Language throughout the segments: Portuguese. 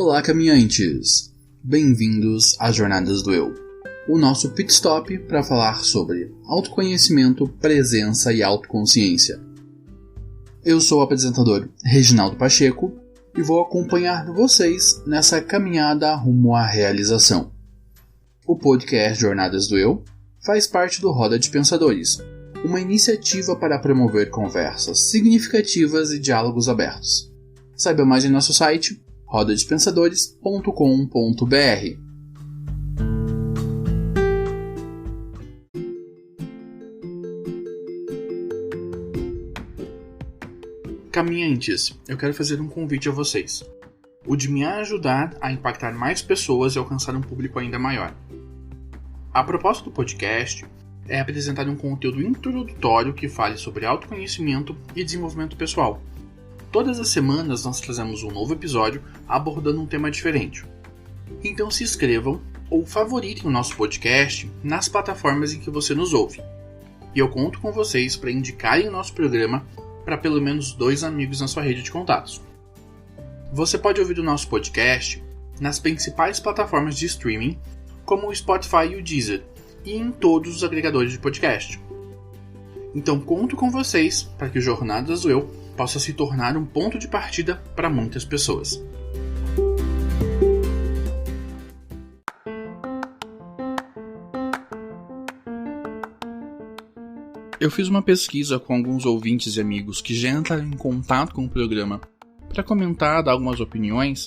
Olá, caminhantes! Bem-vindos às Jornadas do Eu, o nosso pit stop para falar sobre autoconhecimento, presença e autoconsciência. Eu sou o apresentador Reginaldo Pacheco e vou acompanhar vocês nessa caminhada rumo à realização. O podcast Jornadas do Eu faz parte do Roda de Pensadores, uma iniciativa para promover conversas significativas e diálogos abertos. Saiba mais em nosso site rodadepensadores.com.br. Caminhantes, eu quero fazer um convite a vocês. O de me ajudar a impactar mais pessoas e alcançar um público ainda maior. A proposta do podcast é apresentar um conteúdo introdutório que fale sobre autoconhecimento e desenvolvimento pessoal. Todas as semanas nós trazemos um novo episódio abordando um tema diferente. Então se inscrevam ou favoritem o nosso podcast nas plataformas em que você nos ouve. E eu conto com vocês para indicarem o nosso programa para pelo menos 2 amigos na sua rede de contatos. Você pode ouvir o nosso podcast nas principais plataformas de streaming, como o Spotify e o Deezer, e em todos os agregadores de podcast. Então conto com vocês para que o Jornadas do Eu possa se tornar um ponto de partida para muitas pessoas. Eu fiz uma pesquisa com alguns ouvintes e amigos que já entraram em contato com o programa para comentar, dar algumas opiniões,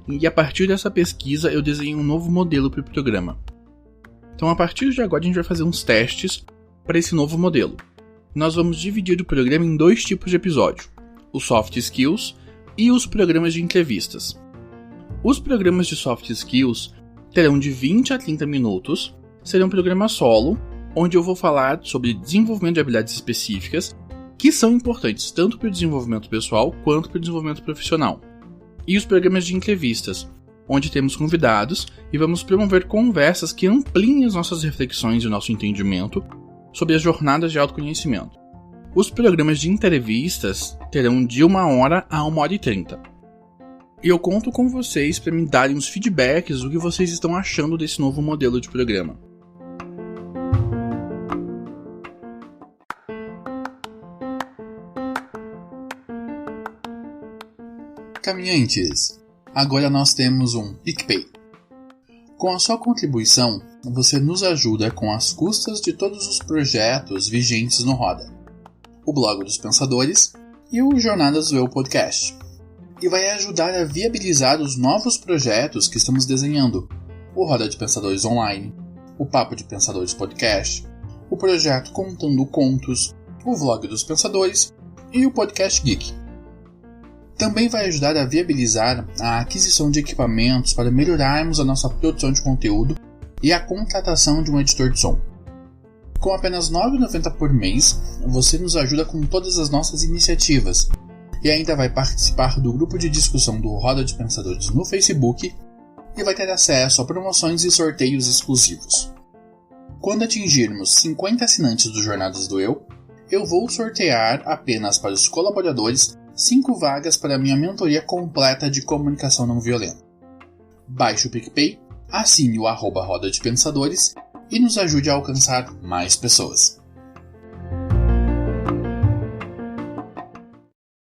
e a partir dessa pesquisa eu desenhei um novo modelo para o programa. Então a partir de agora a gente vai fazer uns testes para esse novo modelo. Nós vamos dividir o programa em 2 tipos de episódio, os Soft Skills e os programas de entrevistas. Os programas de Soft Skills terão de 20 a 30 minutos, serão um programa solo, onde eu vou falar sobre desenvolvimento de habilidades específicas que são importantes tanto para o desenvolvimento pessoal quanto para o desenvolvimento profissional. E os programas de entrevistas, onde temos convidados e vamos promover conversas que ampliem as nossas reflexões e o nosso entendimento sobre as jornadas de autoconhecimento. Os programas de entrevistas terão de 1 hora a 1h30. E eu conto com vocês para me darem os feedbacks do que vocês estão achando desse novo modelo de programa. Caminhantes, agora nós temos um PicPay. Com a sua contribuição, você nos ajuda com as custas de todos os projetos vigentes no Roda, o Blog dos Pensadores e o Jornadas do Eu Podcast, e vai ajudar a viabilizar os novos projetos que estamos desenhando, o Roda de Pensadores Online, o Papo de Pensadores Podcast, o projeto Contando Contos, o Vlog dos Pensadores e o Podcast Geek. Também vai ajudar a viabilizar a aquisição de equipamentos para melhorarmos a nossa produção de conteúdo e a contratação de um editor de som. Com apenas R$ 9,90 por mês, você nos ajuda com todas as nossas iniciativas e ainda vai participar do grupo de discussão do Roda de Pensadores no Facebook e vai ter acesso a promoções e sorteios exclusivos. Quando atingirmos 50 assinantes do Jornadas do Eu vou sortear apenas para os colaboradores 5 vagas para a minha mentoria completa de comunicação não violenta. Baixe o PicPay, assine o @Roda de Pensadores e nos ajude a alcançar mais pessoas.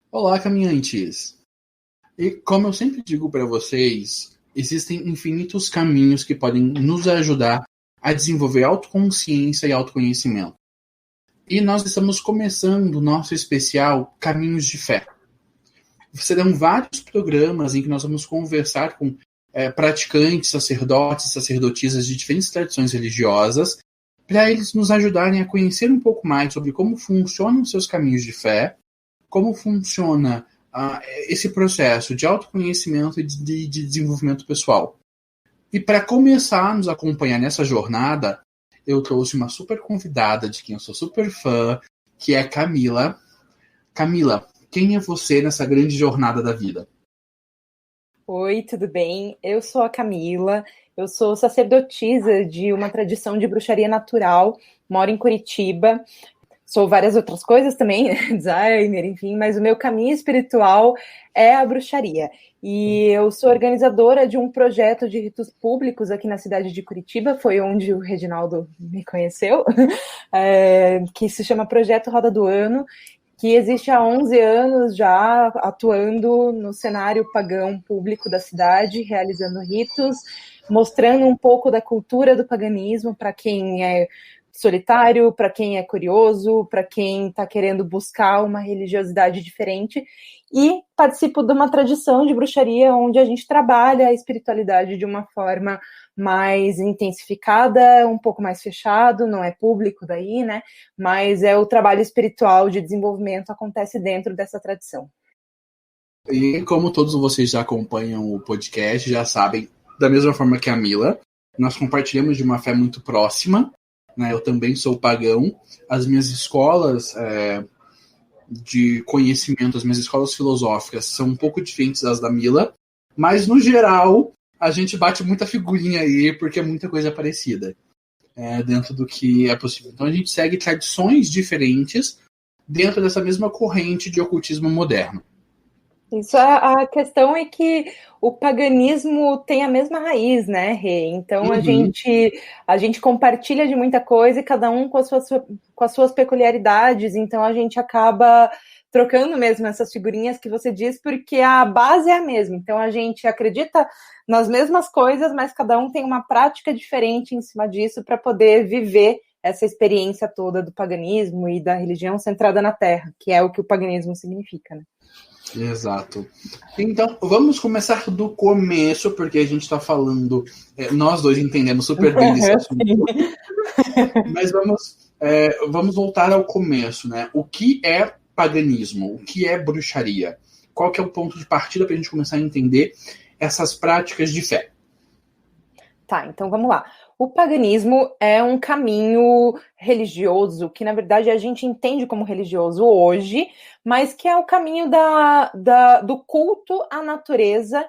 Olá, caminhantes! E como eu sempre digo para vocês, existem infinitos caminhos que podem nos ajudar a desenvolver autoconsciência e autoconhecimento. E nós estamos começando o nosso especial Caminhos de Fé. Serão vários programas em que nós vamos conversar com praticantes, sacerdotes, sacerdotisas de diferentes tradições religiosas, para eles nos ajudarem a conhecer um pouco mais sobre como funcionam seus caminhos de fé, como funciona esse processo de autoconhecimento e de desenvolvimento pessoal. E para começar a nos acompanhar nessa jornada, eu trouxe uma super convidada de quem eu sou super fã, que é Camila. Camila, quem é você nessa grande jornada da vida? Oi, tudo bem? Eu sou a Camila, eu sou sacerdotisa de uma tradição de bruxaria natural, moro em Curitiba. sou várias outras coisas também, designer, enfim, mas o meu caminho espiritual é a bruxaria. E eu sou organizadora de um projeto de ritos públicos aqui na cidade de Curitiba, foi onde o Reginaldo me conheceu, que se chama Projeto Roda do Ano, que existe há 11 anos já atuando no cenário pagão público da cidade, realizando ritos, mostrando um pouco da cultura do paganismo para quem é solitário, para quem é curioso, para quem está querendo buscar uma religiosidade diferente, e participo de uma tradição de bruxaria onde a gente trabalha a espiritualidade de uma forma mais intensificada, um pouco mais fechado, não é público daí, né? Mas o trabalho espiritual de desenvolvimento acontece dentro dessa tradição. E como todos vocês já acompanham o podcast, já sabem, da mesma forma que a Mila, nós compartilhamos de uma fé muito próxima, né? Eu também sou pagão. As minhas escolas de conhecimento, as minhas escolas filosóficas são um pouco diferentes das da Mila, mas no geral a gente bate muita figurinha aí porque é muita coisa parecida dentro do que é possível. Então a gente segue tradições diferentes dentro dessa mesma corrente de ocultismo moderno. Isso, a questão é que o paganismo tem a mesma raiz, né, Rê? Então a gente compartilha de muita coisa e cada um com as suas peculiaridades, então a gente acaba trocando mesmo essas figurinhas que você diz, porque a base é a mesma. Então a gente acredita nas mesmas coisas, mas cada um tem uma prática diferente em cima disso para poder viver essa experiência toda do paganismo e da religião centrada na Terra, que é o que o paganismo significa, né? Exato. Então, vamos começar do começo, porque a gente está falando, nós dois entendemos super bem desse assunto, mas vamos voltar ao começo, né? O que é paganismo? O que é bruxaria? Qual que é o ponto de partida para a gente começar a entender essas práticas de fé? Tá, então vamos lá. O paganismo é um caminho religioso que, na verdade, a gente entende como religioso hoje, mas que é o caminho do culto à natureza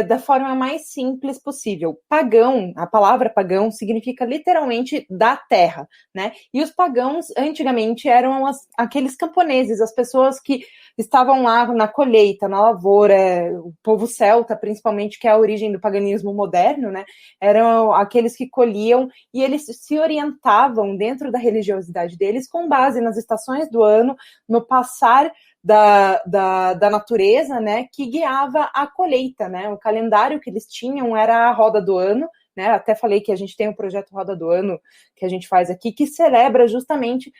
da forma mais simples possível. Pagão, a palavra pagão significa literalmente da terra, né? E os pagãos, antigamente, eram aqueles camponeses, as pessoas que estavam lá na colheita, na lavoura, o povo celta, principalmente, que é a origem do paganismo moderno, né? Eram aqueles que colhiam e eles se orientavam dentro da religiosidade deles com base nas estações do ano, no passar da natureza, né, que guiava a colheita, né? O calendário que eles tinham era a roda do ano, né? Até falei que a gente tem um projeto Roda do Ano que a gente faz aqui, que celebra justamente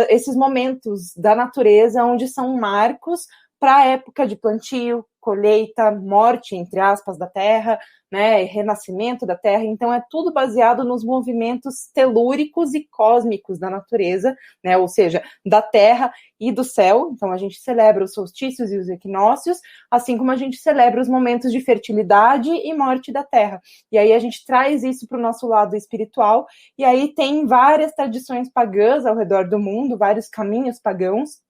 esses momentos da natureza, onde são marcos para a época de plantio, colheita, morte, entre aspas, da terra, né, renascimento da terra. Então é tudo baseado nos movimentos telúricos e cósmicos da natureza, né, ou seja, da terra e do céu. Então a gente celebra os solstícios e os equinócios, assim como a gente celebra os momentos de fertilidade e morte da terra. E aí a gente traz isso para o nosso lado espiritual, e aí tem várias tradições pagãs ao redor do mundo, vários caminhos pagãos.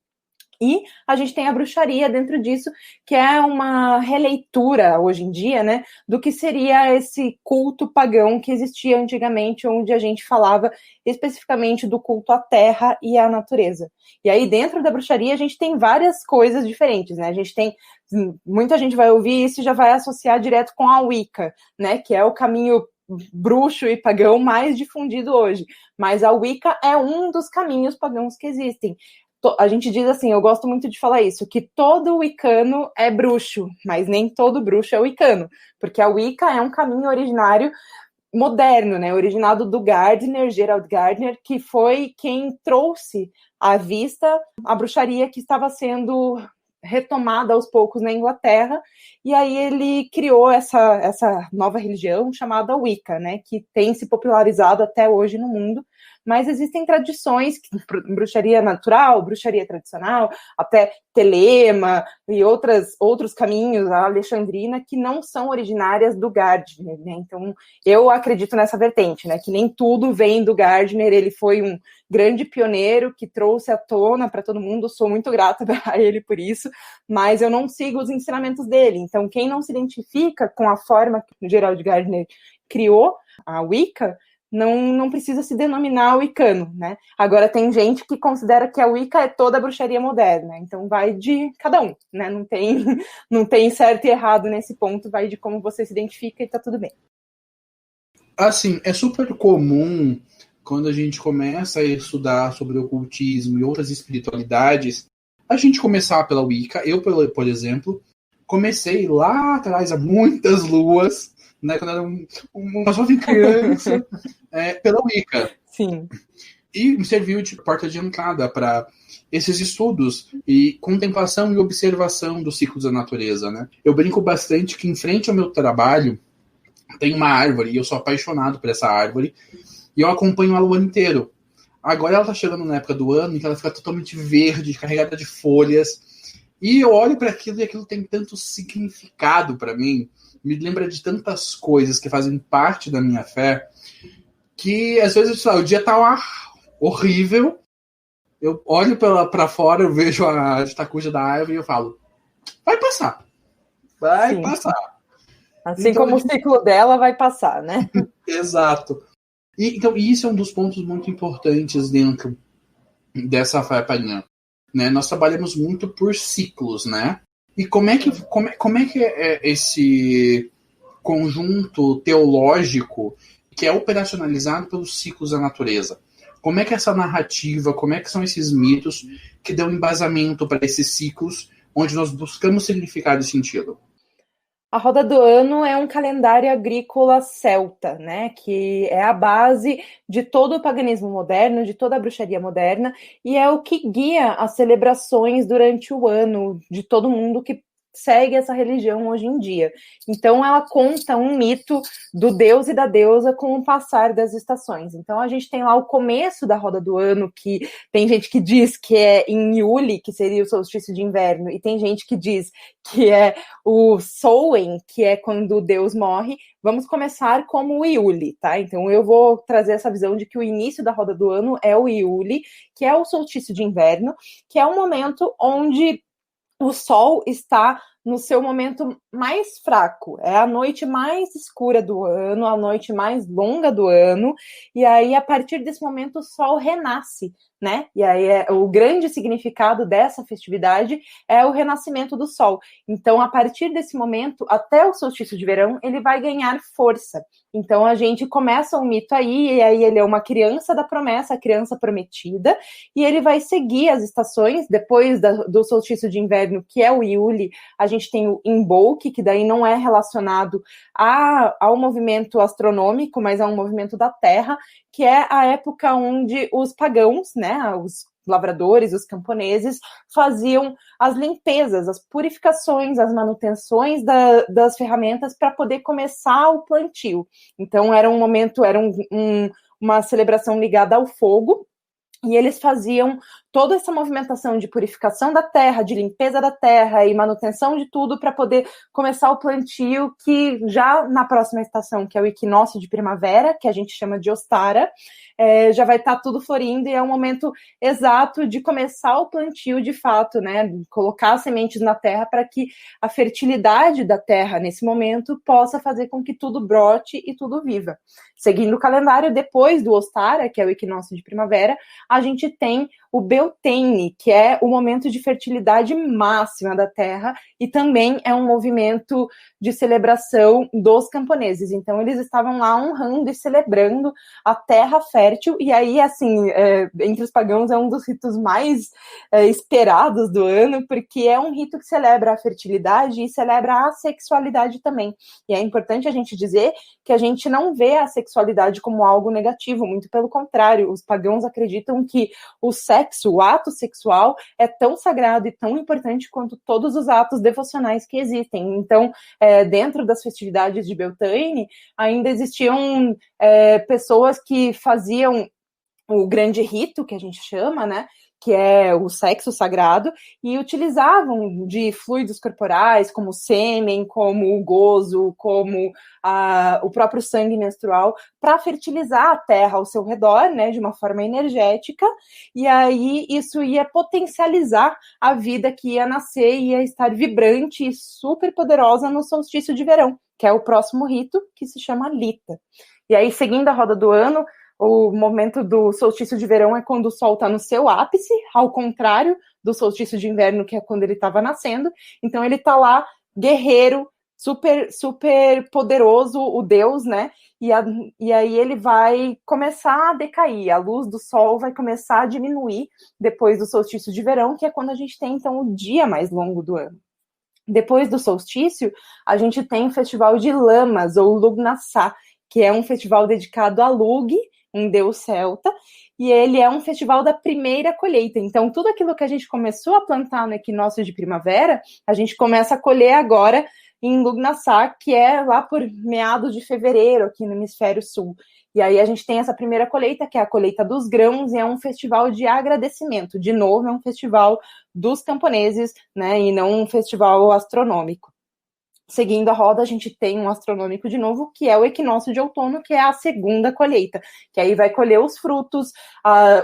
E a gente tem a bruxaria dentro disso, que é uma releitura, hoje em dia, né, do que seria esse culto pagão que existia antigamente, onde a gente falava especificamente do culto à terra e à natureza. E aí, dentro da bruxaria, a gente tem várias coisas diferentes, né? A gente tem, muita gente vai ouvir isso e já vai associar direto com a Wicca, né, que é o caminho bruxo e pagão mais difundido hoje. Mas a Wicca é um dos caminhos pagãos que existem. A gente diz assim, eu gosto muito de falar isso, que todo wicano é bruxo, mas nem todo bruxo é wicano, porque a Wicca é um caminho originário moderno, né, originado do Gardner, Gerald Gardner, que foi quem trouxe à vista a bruxaria que estava sendo retomada aos poucos na Inglaterra, e aí ele criou essa nova religião chamada Wicca, né, que tem se popularizado até hoje no mundo. Mas existem tradições, bruxaria natural, bruxaria tradicional, até telema e outros caminhos, a alexandrina, que não são originárias do Gardner, né? Então, eu acredito nessa vertente, né? Que nem tudo vem do Gardner, ele foi um grande pioneiro que trouxe à tona para todo mundo, sou muito grata a ele por isso, mas eu não sigo os ensinamentos dele. Então, quem não se identifica com a forma que o Gerald Gardner criou, a Wicca, não precisa se denominar wicano, né? Agora tem gente que considera que a Wicca é toda a bruxaria moderna, então vai de cada um, né? Não tem certo e errado nesse ponto, vai de como você se identifica e tá tudo bem. Assim, é super comum quando a gente começa a estudar sobre ocultismo e outras espiritualidades, a gente começar pela Wicca. Eu, por exemplo, comecei lá atrás, há muitas luas, né, quando eu era uma jovem criança, pela Wicca. Sim. E me serviu de porta de entrada para esses estudos e contemplação e observação dos ciclos da natureza, né? Eu brinco bastante que em frente ao meu trabalho tem uma árvore, e eu sou apaixonado por essa árvore, e eu acompanho ela o ano inteiro. Agora ela tá chegando na época do ano em que ela fica totalmente verde, carregada de folhas, e eu olho para aquilo e aquilo tem tanto significado para mim, me lembra de tantas coisas que fazem parte da minha fé, que às vezes, sei lá, o dia tá horrível, eu olho para fora, eu vejo a estacuja da árvore e eu falo, vai passar. Vai Sim. passar. Assim então, como o ciclo dela vai passar, né? Exato. Então, isso é um dos pontos muito importantes dentro dessa fé pagã, né? Nós trabalhamos muito por ciclos, né? E como é que é esse conjunto teológico que é operacionalizado pelos ciclos da natureza? Como é que essa narrativa, como é que são esses mitos que dão embasamento para esses ciclos onde nós buscamos significado e sentido? A roda do ano é um calendário agrícola celta, né, que é a base de todo o paganismo moderno, de toda a bruxaria moderna, e é o que guia as celebrações durante o ano de todo mundo que segue essa religião hoje em dia. Então ela conta um mito do deus e da deusa com o passar das estações. Então a gente tem lá o começo da roda do ano, que tem gente que diz que é em Yule, que seria o solstício de inverno, e tem gente que diz que é o Samhain, que é quando o deus morre. Vamos começar como o Yule, tá? Então eu vou trazer essa visão de que o início da roda do ano é o Yule, que é o solstício de inverno, que é um momento onde o sol está no seu momento mais fraco. É a noite mais escura do ano, a noite mais longa do ano, e aí, a partir desse momento, o sol renasce, né? E aí, o grande significado dessa festividade é o renascimento do sol. Então, a partir desse momento, até o solstício de verão, ele vai ganhar força. Então, a gente começa um mito aí, e aí ele é uma criança da promessa, a criança prometida, e ele vai seguir as estações. Depois do solstício de inverno, que é o Yule, a gente tem o Imbolc, que daí não é relacionado ao movimento astronômico, mas a um movimento da Terra, que é a época onde os pagãos, né, os lavradores, os camponeses, faziam as limpezas, as purificações, as manutenções das ferramentas para poder começar o plantio. Então era um momento, era uma celebração ligada ao fogo, e eles faziam toda essa movimentação de purificação da terra, de limpeza da terra e manutenção de tudo para poder começar o plantio, que já na próxima estação, que é o equinócio de primavera, que a gente chama de Ostara, já vai estar tudo florindo, e é o momento exato de começar o plantio de fato, né? Colocar as sementes na terra para que a fertilidade da terra nesse momento possa fazer com que tudo brote e tudo viva. Seguindo o calendário, depois do Ostara, que é o equinócio de primavera, a gente tem o Beltane, que é o momento de fertilidade máxima da terra, e também é um movimento de celebração dos camponeses. Então, eles estavam lá honrando e celebrando a terra fértil, e aí, assim, entre os pagãos é um dos ritos mais esperados do ano, porque é um rito que celebra a fertilidade e celebra a sexualidade também. E é importante a gente dizer que a gente não vê a sexualidade como algo negativo, muito pelo contrário, os pagãos acreditam que o sexo, o ato sexual, é tão sagrado e tão importante quanto todos os atos devocionais que existem. Então, dentro das festividades de Beltane, ainda existiam pessoas que faziam o grande rito, que a gente chama, né, que é o sexo sagrado, e utilizavam de fluidos corporais, como o sêmen, como o gozo, como o próprio sangue menstrual, para fertilizar a terra ao seu redor, né, de uma forma energética, e aí isso ia potencializar a vida que ia nascer, ia estar vibrante e super poderosa no solstício de verão, que é o próximo rito, que se chama Lita. E aí, seguindo a roda do ano, o momento do solstício de verão é quando o sol está no seu ápice, ao contrário do solstício de inverno, que é quando ele estava nascendo. Então ele está lá, guerreiro, super, super poderoso, o deus, né? E aí ele vai começar a decair, a luz do sol vai começar a diminuir depois do solstício de verão, que é quando a gente tem, então, o dia mais longo do ano. Depois do solstício, a gente tem o festival de Lamas, ou Lughnasadh, que é um festival dedicado a Lugh, um deus celta, e ele é um festival da primeira colheita. Então, tudo aquilo que a gente começou a plantar no equinócio de primavera, a gente começa a colher agora em Lughnasadh, que é lá por meados de fevereiro, aqui no hemisfério sul. E aí a gente tem essa primeira colheita, que é a colheita dos grãos, e é um festival de agradecimento. De novo, é um festival dos camponeses, né, e não um festival astronômico. Seguindo a roda, a gente tem um astronômico de novo, que é o equinócio de outono, que é a segunda colheita, que aí vai colher os frutos,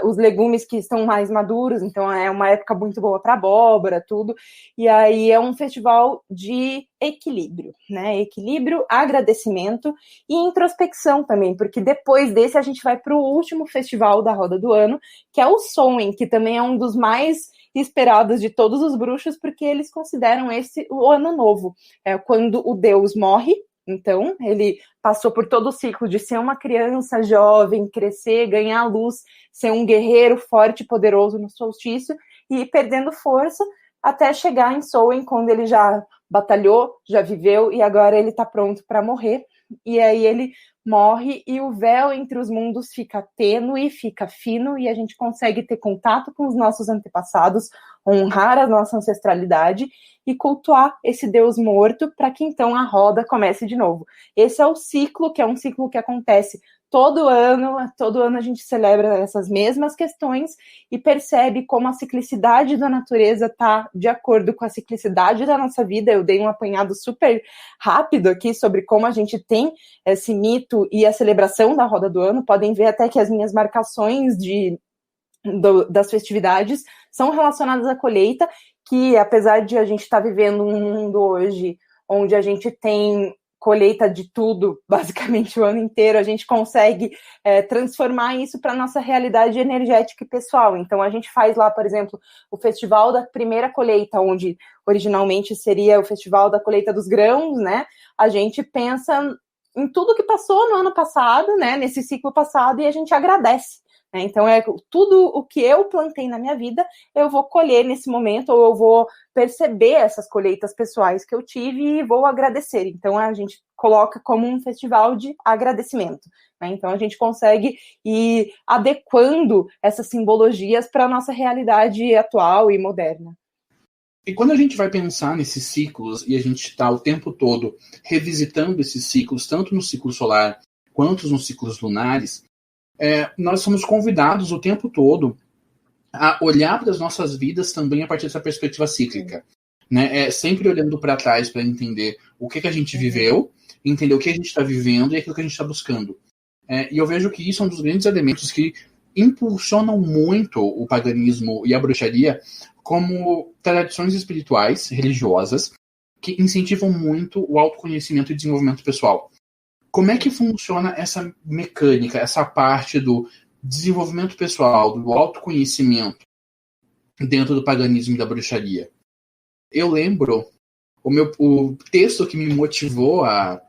os legumes que estão mais maduros, então é uma época muito boa para abóbora, tudo, e aí é um festival de equilíbrio, né? Equilíbrio, agradecimento e introspecção também, porque depois desse a gente vai para o último festival da roda do ano, que é o Samhain, que também é um dos mais esperados de todos os bruxos, porque eles consideram esse o ano novo. É quando o deus morre, então ele passou por todo o ciclo de ser uma criança jovem, crescer, ganhar luz, ser um guerreiro forte e poderoso no solstício, e ir perdendo força até chegar em Samhain, quando ele já batalhou, já viveu, e agora ele está pronto para morrer. E aí ele morre e o véu entre os mundos fica tênue, fica fino, e a gente consegue ter contato com os nossos antepassados, honrar a nossa ancestralidade e cultuar esse Deus morto, para que então a roda comece de novo. Esse é o ciclo, que é um ciclo que acontece todo ano a gente celebra essas mesmas questões e percebe como a ciclicidade da natureza está de acordo com a ciclicidade da nossa vida. Eu dei um apanhado super rápido aqui sobre como a gente tem esse mito e a celebração da roda do ano. Podem ver até que as minhas marcações das festividades são relacionadas à colheita, que apesar de a gente estar vivendo um mundo hoje onde a gente tem colheita de tudo, basicamente o ano inteiro, a gente consegue transformar isso para a nossa realidade energética e pessoal. Então a gente faz lá, por exemplo, o festival da primeira colheita, onde originalmente seria o festival da colheita dos grãos, né? A gente pensa em tudo que passou no ano passado, né? Nesse ciclo passado, e a gente agradece. Então, tudo o que eu plantei na minha vida, eu vou colher nesse momento, ou eu vou perceber essas colheitas pessoais que eu tive e vou agradecer. Então, a gente coloca como um festival de agradecimento. Então, a gente consegue ir adequando essas simbologias para a nossa realidade atual e moderna. E quando a gente vai pensar nesses ciclos, e a gente está o tempo todo revisitando esses ciclos, tanto no ciclo solar quanto nos ciclos lunares, nós somos convidados o tempo todo a olhar para as nossas vidas também a partir dessa perspectiva cíclica. Né? Sempre olhando para trás para entender o que a gente viveu, entender o que a gente está vivendo e aquilo que a gente está buscando. E eu vejo que isso é um dos grandes elementos que impulsionam muito o paganismo e a bruxaria como tradições espirituais, religiosas, que incentivam muito o autoconhecimento e desenvolvimento pessoal. Como é que funciona essa mecânica, essa parte do desenvolvimento pessoal, do autoconhecimento dentro do paganismo e da bruxaria? Eu lembro, o texto que me motivou a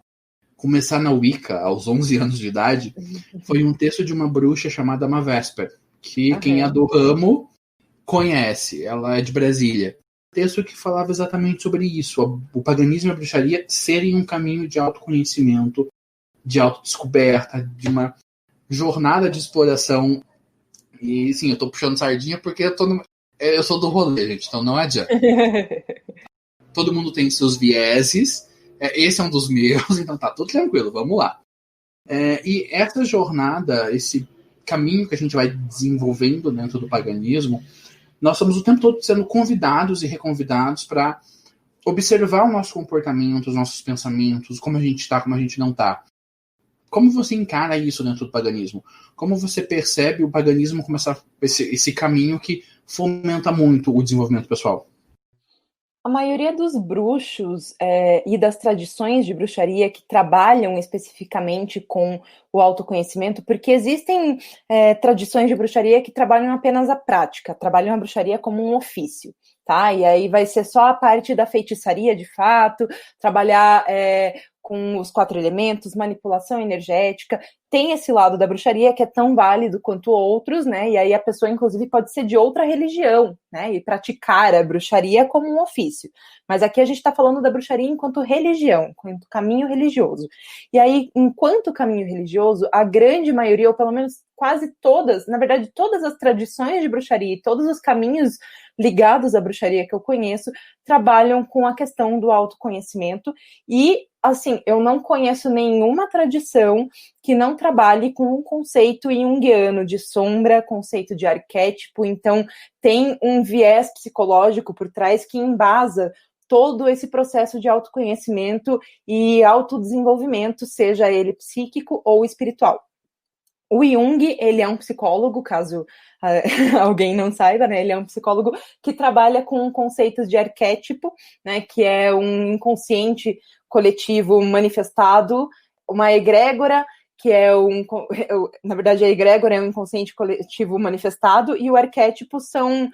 começar na Wicca aos 11 anos de idade foi um texto de uma bruxa chamada Mavesper, que quem é do ramo conhece, ela é de Brasília. Texto que falava exatamente sobre isso, o paganismo e a bruxaria serem um caminho de autoconhecimento, de autodescoberta, de uma jornada de exploração. E sim, eu tô puxando sardinha porque eu sou do rolê, gente, então não adianta. Todo mundo tem seus vieses, esse é um dos meus, então tá tudo tranquilo, vamos lá. E essa jornada, esse caminho que a gente vai desenvolvendo dentro do paganismo, nós somos o tempo todo sendo convidados e reconvidados para observar o nosso comportamento, os nossos pensamentos, como a gente está, como a gente não está. Como você encara isso dentro do paganismo? Como você percebe o paganismo como esse caminho que fomenta muito o desenvolvimento pessoal? A maioria dos bruxos e das tradições de bruxaria que trabalham especificamente com o autoconhecimento, porque existem tradições de bruxaria que trabalham apenas a prática, trabalham a bruxaria como um ofício, tá? E aí vai ser só a parte da feitiçaria de fato, trabalhar com os 4 elementos, manipulação energética. Tem esse lado da bruxaria que é tão válido quanto outros, né? E aí a pessoa, inclusive, pode ser de outra religião, né? E praticar a bruxaria como um ofício. Mas aqui a gente está falando da bruxaria enquanto religião, enquanto caminho religioso. E aí, enquanto caminho religioso, a grande maioria, ou pelo menos quase todas, na verdade, todas as tradições de bruxaria e todos os caminhos ligados à bruxaria que eu conheço, trabalham com a questão do autoconhecimento e, assim, eu não conheço nenhuma tradição que não trabalhe com um conceito junguiano de sombra, conceito de arquétipo, então tem um viés psicológico por trás que embasa todo esse processo de autoconhecimento e autodesenvolvimento, seja ele psíquico ou espiritual. O Jung, ele é um psicólogo, caso alguém não saiba, né? Ele é um psicólogo que trabalha com conceitos de arquétipo, né? Que é um inconsciente coletivo manifestado, uma egrégora, que é na verdade, a egrégora é um inconsciente coletivo manifestado, e o arquétipo são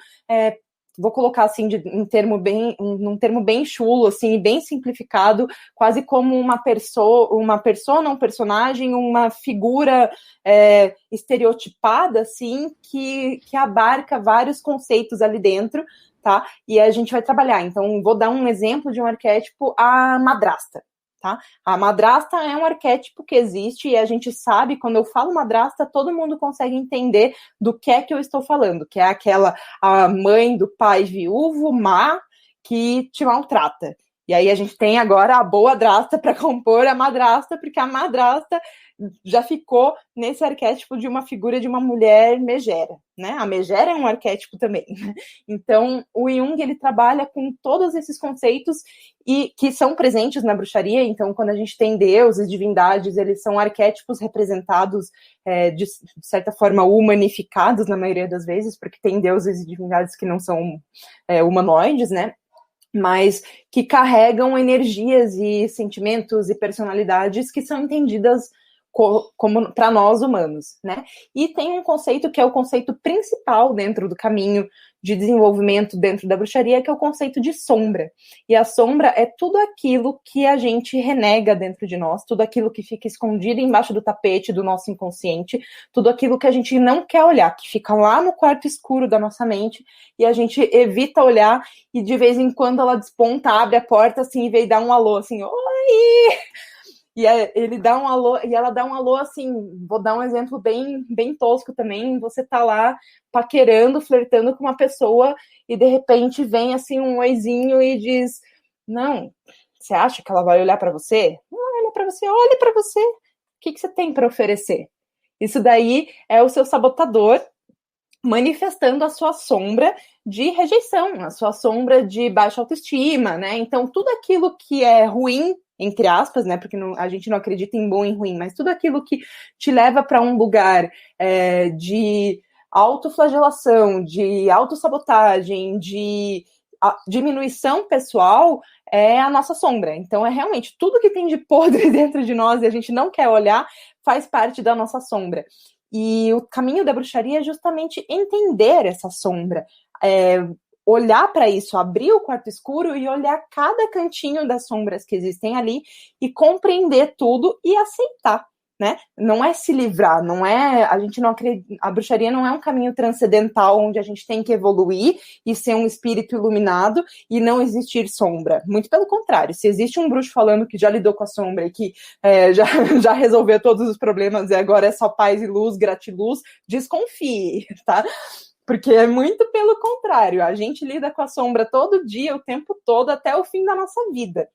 vou colocar assim num termo bem chulo, assim, bem simplificado, quase como uma persona, um personagem, uma figura estereotipada, assim, que abarca vários conceitos ali dentro, tá? E a gente vai trabalhar. Então, vou dar um exemplo de um arquétipo, a madrasta. Tá? A madrasta é um arquétipo que existe e a gente sabe, quando eu falo madrasta, todo mundo consegue entender do que é que eu estou falando, que é aquela a mãe do pai viúvo, má, que te maltrata. E aí a gente tem agora a boa drasta para compor a madrasta, porque a madrasta já ficou nesse arquétipo de uma figura de uma mulher megera, né? A megera é um arquétipo também. Então, o Jung, ele trabalha com todos esses conceitos e que são presentes na bruxaria. Então, quando a gente tem deuses, divindades, eles são arquétipos representados de certa forma humanificados na maioria das vezes, porque tem deuses e divindades que não são humanoides, né? Mas que carregam energias e sentimentos e personalidades que são entendidas como para nós humanos, né? E tem um conceito que é o conceito principal dentro do caminho de desenvolvimento dentro da bruxaria, que é o conceito de sombra. E a sombra é tudo aquilo que a gente renega dentro de nós, tudo aquilo que fica escondido embaixo do tapete do nosso inconsciente, tudo aquilo que a gente não quer olhar, que fica lá no quarto escuro da nossa mente e a gente evita olhar e de vez em quando ela desponta, abre a porta assim e vem dar um alô assim, oi! E ele dá um alô, e ela dá um alô assim, vou dar um exemplo bem, bem tosco também, você tá lá paquerando, flertando com uma pessoa e de repente vem assim um oizinho e diz, não, você acha que ela vai olhar para você? Não olha para você, olha para você, o que você tem para oferecer? Isso daí é o seu sabotador manifestando a sua sombra de rejeição, a sua sombra de baixa autoestima, né? Então, tudo aquilo que é ruim, entre aspas, né? Porque a gente não acredita em bom e ruim, mas tudo aquilo que te leva para um lugar de autoflagelação, de autossabotagem, de diminuição pessoal, é a nossa sombra. Então, é realmente tudo que tem de podre dentro de nós e a gente não quer olhar, faz parte da nossa sombra. E o caminho da bruxaria é justamente entender essa sombra, olhar para isso, abrir o quarto escuro e olhar cada cantinho das sombras que existem ali e compreender tudo e aceitar, né? Não é se livrar, não é, a gente não acredita, a bruxaria não é um caminho transcendental onde a gente tem que evoluir e ser um espírito iluminado e não existir sombra. Muito pelo contrário, se existe um bruxo falando que já lidou com a sombra e que já resolveu todos os problemas e agora é só paz e luz, gratiluz, desconfie, tá? Porque é muito pelo contrário, a gente lida com a sombra todo dia, o tempo todo, até o fim da nossa vida.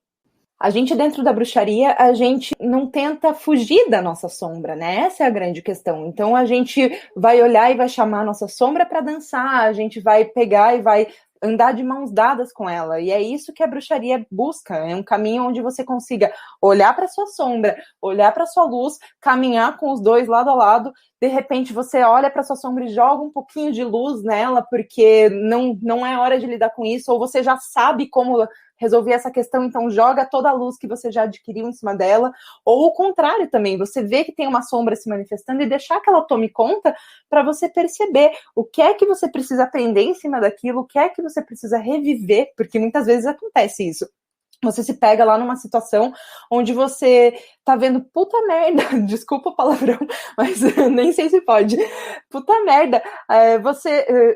A gente, dentro da bruxaria, a gente não tenta fugir da nossa sombra, né? Essa é a grande questão. Então, a gente vai olhar e vai chamar a nossa sombra para dançar, a gente vai pegar e vai andar de mãos dadas com ela. E é isso que a bruxaria busca. É um caminho onde você consiga olhar para sua sombra, olhar para sua luz, caminhar com os dois lado a lado. De repente, você olha para sua sombra e joga um pouquinho de luz nela, porque não é hora de lidar com isso, ou você já sabe como resolver essa questão, então joga toda a luz que você já adquiriu em cima dela, ou o contrário também, você vê que tem uma sombra se manifestando e deixar que ela tome conta para você perceber o que é que você precisa aprender em cima daquilo, o que é que você precisa reviver, porque muitas vezes acontece isso. Você se pega lá numa situação onde você tá vendo puta merda, desculpa o palavrão, mas nem sei se pode, puta merda,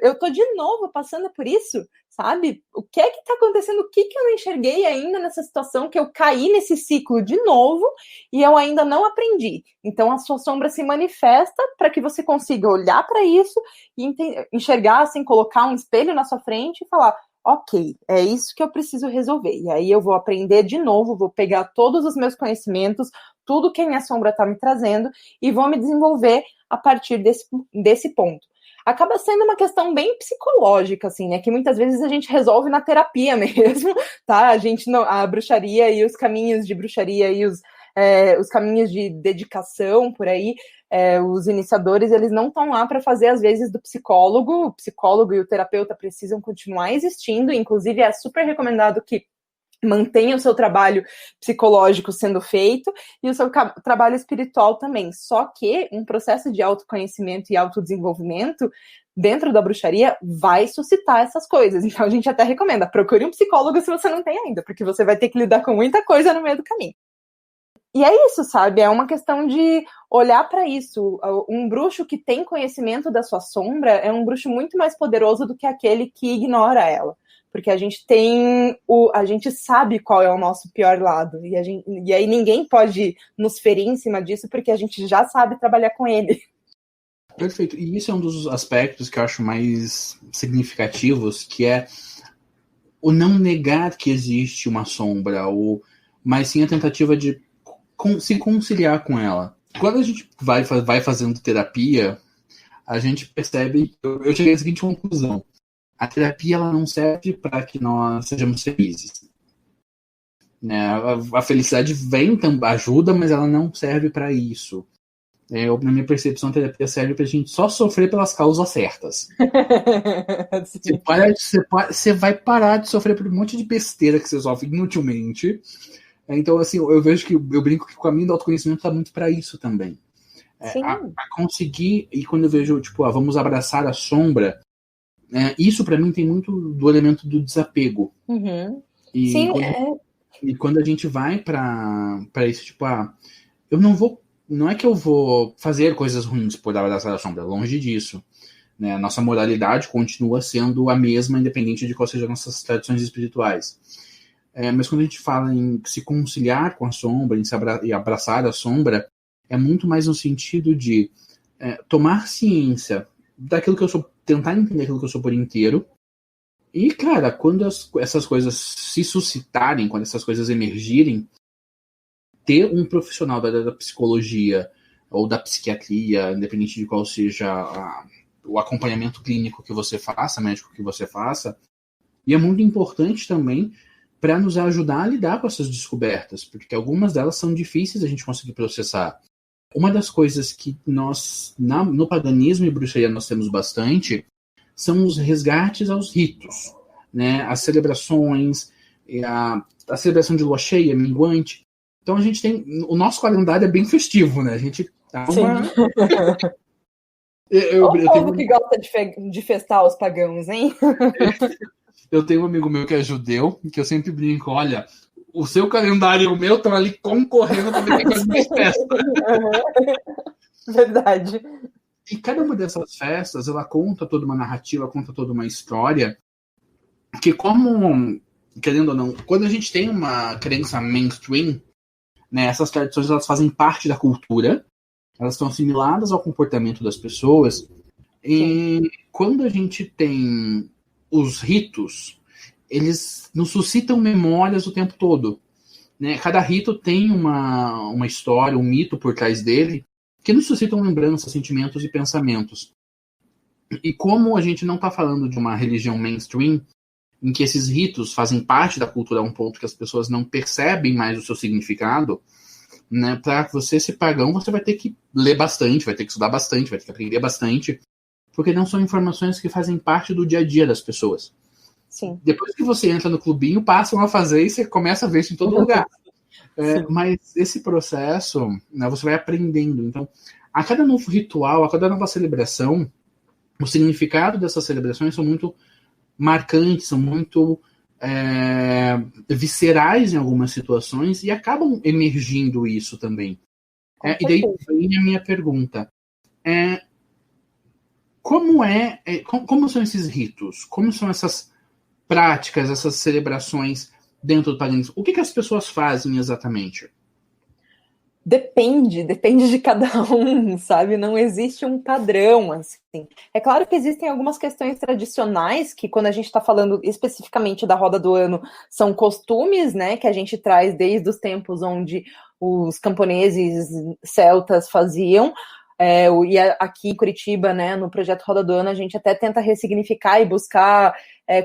eu tô de novo passando por isso, sabe? O que é que tá acontecendo? O que eu não enxerguei ainda nessa situação que eu caí nesse ciclo de novo e eu ainda não aprendi? Então a sua sombra se manifesta para que você consiga olhar para isso e enxergar, assim, colocar um espelho na sua frente e falar: ok, é isso que eu preciso resolver. E aí eu vou aprender de novo, vou pegar todos os meus conhecimentos, tudo que a minha sombra está me trazendo e vou me desenvolver a partir desse ponto. Acaba sendo uma questão bem psicológica, assim, né? Que muitas vezes a gente resolve na terapia mesmo, tá? A bruxaria e os caminhos de bruxaria e os caminhos de dedicação por aí, os iniciadores, eles não estão lá para fazer às vezes do psicólogo. O psicólogo e o terapeuta precisam continuar existindo, inclusive é super recomendado que mantenha o seu trabalho psicológico sendo feito e o seu trabalho espiritual também. Só que um processo de autoconhecimento e autodesenvolvimento dentro da bruxaria vai suscitar essas coisas. Então a gente até recomenda, procure um psicólogo se você não tem ainda, porque você vai ter que lidar com muita coisa no meio do caminho. E é isso, sabe? É uma questão de olhar para isso. Um bruxo que tem conhecimento da sua sombra é um bruxo muito mais poderoso do que aquele que ignora ela. Porque a gente sabe qual é o nosso pior lado. E aí ninguém pode nos ferir em cima disso, porque a gente já sabe trabalhar com ele. Perfeito. E isso é um dos aspectos que eu acho mais significativos, que é o não negar que existe uma sombra, mas sim a tentativa de se conciliar com ela. Quando a gente vai fazendo terapia, a gente percebe... Eu cheguei à seguinte conclusão. A terapia ela não serve para que nós sejamos felizes. Né? A felicidade ajuda, mas ela não serve para isso. Na minha percepção, a terapia serve para a gente só sofrer pelas causas certas. Você vai parar de sofrer por um monte de besteira que você sofre inutilmente. Então, assim, eu vejo que eu brinco que o caminho do autoconhecimento está muito para isso também. A conseguir, e quando eu vejo, tipo, vamos abraçar a sombra, isso para mim tem muito do elemento do desapego. Uhum. E quando a gente vai para isso, tipo, não é que eu vou fazer coisas ruins por abraçar a sombra, longe disso. Né? A nossa moralidade continua sendo a mesma, independente de quais sejam as nossas tradições espirituais. Mas quando a gente fala em se conciliar com a sombra, e abraçar a sombra, é muito mais no sentido de tomar ciência daquilo que eu sou, tentar entender aquilo que eu sou por inteiro. E, cara, quando essas coisas se suscitarem, quando essas coisas emergirem, ter um profissional da psicologia ou da psiquiatria, independente de qual seja o acompanhamento clínico que você faça, médico que você faça, e é muito importante também para nos ajudar a lidar com essas descobertas, porque algumas delas são difíceis a gente conseguir processar. Uma das coisas que nós, no paganismo e bruxaria, nós temos bastante, são os resgates aos ritos, né? As celebrações, a celebração de lua cheia, minguante. Então a gente tem... O nosso calendário é bem festivo, né? A gente dá uma... O povo que gosta de festar os pagãos, hein? Eu tenho um amigo meu que é judeu, que eu sempre brinco, olha, o seu calendário e o meu estão ali concorrendo para ver quem faz mais festa. Verdade. E cada uma dessas festas, ela conta toda uma narrativa, conta toda uma história, que como, querendo ou não, quando a gente tem uma crença mainstream, né, essas tradições elas fazem parte da cultura, elas estão assimiladas ao comportamento das pessoas, e quando a gente tem os ritos, eles nos suscitam memórias o tempo todo. né? Cada rito tem uma história, um mito por trás dele, que nos suscitam lembranças, sentimentos e pensamentos. E como a gente não está falando de uma religião mainstream, em que esses ritos fazem parte da cultura a um ponto que as pessoas não percebem mais o seu significado, né? Para você ser pagão, você vai ter que ler bastante, vai ter que estudar bastante, vai ter que aprender bastante, porque não são informações que fazem parte do dia a dia das pessoas. Sim. Depois que você entra no clubinho, passam a fazer e você começa a ver isso em todo lugar. Mas esse processo, né, você vai aprendendo. Então, a cada novo ritual, a cada nova celebração, o significado dessas celebrações são muito marcantes, são muito viscerais em algumas situações e acabam emergindo isso também. E daí vem a minha pergunta. Como são esses ritos? Como são essas práticas, essas celebrações dentro do paganismo? O que as pessoas fazem exatamente? Depende de cada um, sabe? Não existe um padrão, assim. É claro que existem algumas questões tradicionais que, quando a gente está falando especificamente da roda do ano, são costumes, né, que a gente traz desde os tempos onde os camponeses celtas faziam. E aqui em Curitiba, né, no projeto Roda do Ano, a gente até tenta ressignificar e buscar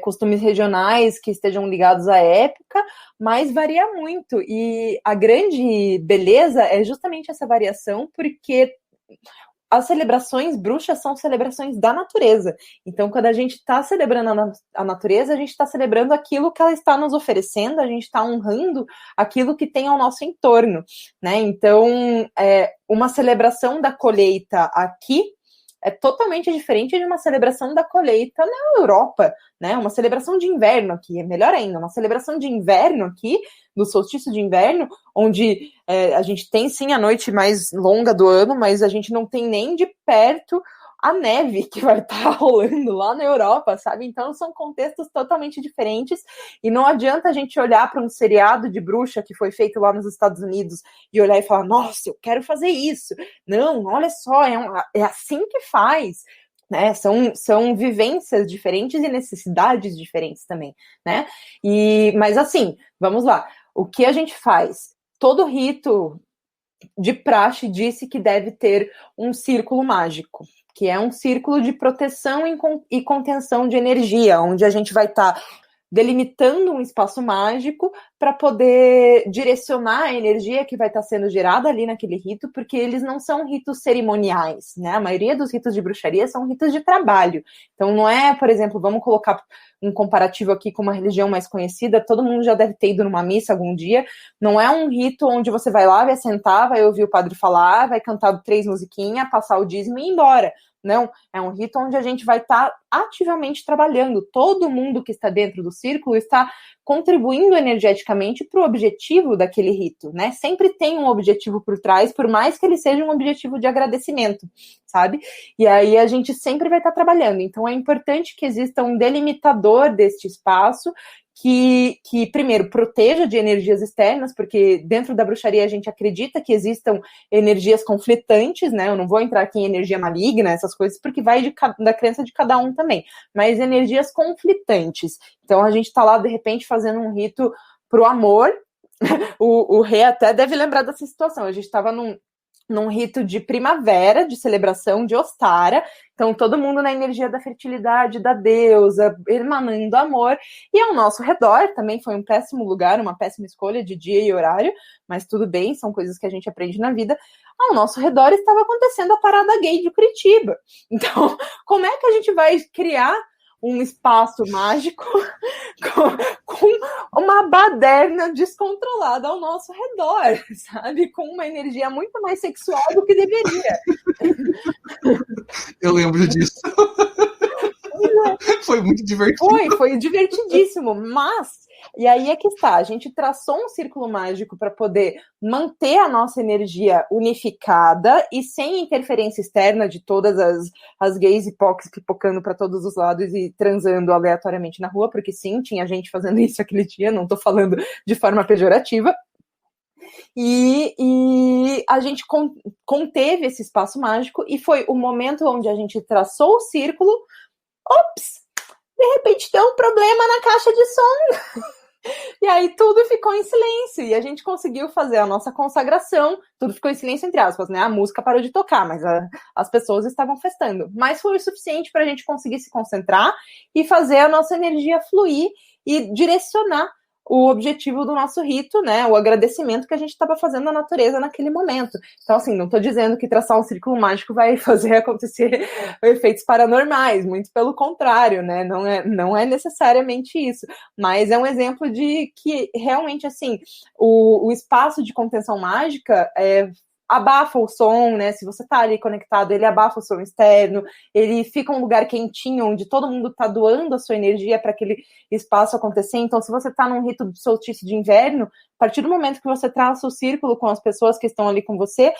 costumes regionais que estejam ligados à época, mas varia muito. E a grande beleza é justamente essa variação, porque as celebrações bruxas são celebrações da natureza. Então, quando a gente está celebrando a natureza, a gente está celebrando aquilo que ela está nos oferecendo, a gente está honrando aquilo que tem ao nosso entorno, né? Então, uma celebração da colheita aqui é totalmente diferente de uma celebração da colheita na Europa, né? Uma celebração de inverno aqui, é melhor ainda, uma celebração de inverno aqui, do solstício de inverno, onde a gente tem sim a noite mais longa do ano, mas a gente não tem nem de perto a neve que vai estar rolando lá na Europa, sabe? Então são contextos totalmente diferentes e não adianta a gente olhar para um seriado de bruxa que foi feito lá nos Estados Unidos e olhar e falar, nossa, eu quero fazer isso. Não, olha só, é assim que faz. Né, são vivências diferentes e necessidades diferentes também, né? Mas assim, vamos lá. O que a gente faz? Todo rito de praxe disse que deve ter um círculo mágico, que é um círculo de proteção e contenção de energia, onde a gente vai estar delimitando um espaço mágico para poder direcionar a energia que vai estar sendo gerada ali naquele rito, porque eles não são ritos cerimoniais, né? A maioria dos ritos de bruxaria são ritos de trabalho. Então não é, por exemplo, vamos colocar um comparativo aqui com uma religião mais conhecida, todo mundo já deve ter ido numa missa algum dia, não é um rito onde você vai lá, vai sentar, vai ouvir o padre falar, vai cantar 3 musiquinhas, passar o dízimo e ir embora. Não, é um rito onde a gente vai estar ativamente trabalhando. Todo mundo que está dentro do círculo está contribuindo energeticamente para o objetivo daquele rito, né? Sempre tem um objetivo por trás, por mais que ele seja um objetivo de agradecimento, sabe? E aí a gente sempre vai estar trabalhando. Então é importante que exista um delimitador deste espaço que primeiro, proteja de energias externas, porque dentro da bruxaria a gente acredita que existam energias conflitantes, né? Eu não vou entrar aqui em energia maligna, essas coisas, porque vai da crença de cada um também, mas energias conflitantes. Então a gente está lá, de repente, fazendo um rito pro amor. O rei até deve lembrar dessa situação. A gente estava num rito de primavera, de celebração de Ostara, então todo mundo na energia da fertilidade, da deusa, emanando amor, e ao nosso redor, também foi um péssimo lugar, uma péssima escolha de dia e horário, mas tudo bem, são coisas que a gente aprende na vida. Ao nosso redor estava acontecendo a parada gay de Curitiba, então como é que a gente vai criar um espaço mágico com uma baderna descontrolada ao nosso redor, sabe? Com uma energia muito mais sexual do que deveria. Eu lembro disso. Foi muito divertido. Foi divertidíssimo, mas... E aí é que está, a gente traçou um círculo mágico para poder manter a nossa energia unificada e sem interferência externa de todas as gays e pocs pipocando para todos os lados e transando aleatoriamente na rua, porque sim, tinha gente fazendo isso aquele dia, não estou falando de forma pejorativa. E a gente conteve esse espaço mágico e foi o momento onde a gente traçou o círculo. Ops! De repente tem um problema na caixa de som. E aí tudo ficou em silêncio, e a gente conseguiu fazer a nossa consagração, tudo ficou em silêncio entre aspas, né? A música parou de tocar, mas as pessoas estavam festando. Mas foi o suficiente para a gente conseguir se concentrar e fazer a nossa energia fluir e direcionar o objetivo do nosso rito, né? O agradecimento que a gente estava fazendo à natureza naquele momento. Então, assim, não estou dizendo que traçar um círculo mágico vai fazer acontecer efeitos paranormais, muito pelo contrário, né? Não é necessariamente isso, mas é um exemplo de que realmente, assim, o espaço de contenção mágica abafa o som, né? Se você tá ali conectado, ele abafa o som externo, ele fica um lugar quentinho, onde todo mundo tá doando a sua energia para aquele espaço acontecer. Então, se você tá num rito de solstício de inverno, a partir do momento que você traça o círculo com as pessoas que estão ali com você,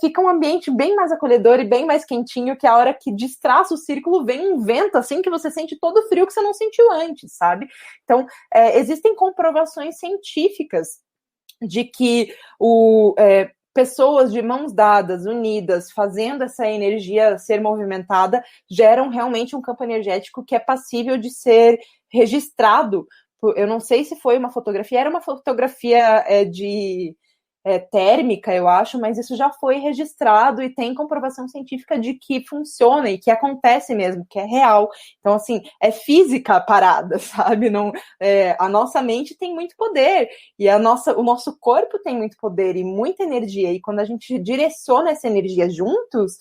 fica um ambiente bem mais acolhedor e bem mais quentinho, que a hora que destraça o círculo, vem um vento, assim, que você sente todo o frio que você não sentiu antes, sabe? Então, existem comprovações científicas de que pessoas de mãos dadas, unidas, fazendo essa energia ser movimentada, geram realmente um campo energético que é passível de ser registrado. Eu não sei se foi uma fotografia, era uma fotografia térmica, eu acho, mas isso já foi registrado e tem comprovação científica de que funciona e que acontece mesmo, que é real. Então, assim, é física a parada, sabe? Não, a nossa mente tem muito poder e o nosso corpo tem muito poder e muita energia. E quando a gente direciona essa energia juntos,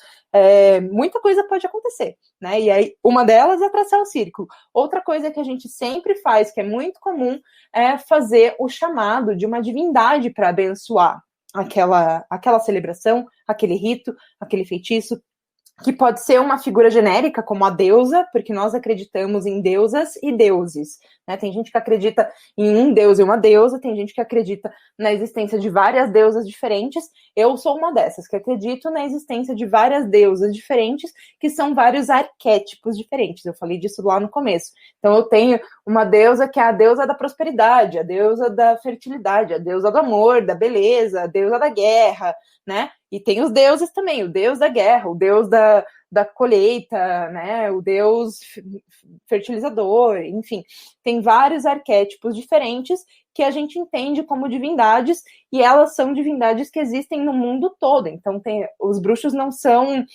muita coisa pode acontecer, né? E aí, uma delas é traçar o círculo. Outra coisa que a gente sempre faz, que é muito comum, é fazer o chamado de uma divindade para abençoar aquela celebração, aquele rito, aquele feitiço, que pode ser uma figura genérica, como a deusa, porque nós acreditamos em deusas e deuses, né? Tem gente que acredita em um deus e uma deusa, tem gente que acredita na existência de várias deusas diferentes. Eu sou uma dessas, que acredito na existência de várias deusas diferentes, que são vários arquétipos diferentes. Eu falei disso lá no começo. Então eu tenho uma deusa que é a deusa da prosperidade, a deusa da fertilidade, a deusa do amor, da beleza, a deusa da guerra, né? E tem os deuses também, o deus da guerra, o deus da colheita, né? O deus fertilizador, enfim. Tem vários arquétipos diferentes que a gente entende como divindades, e elas são divindades que existem no mundo todo. Então, os bruxos não são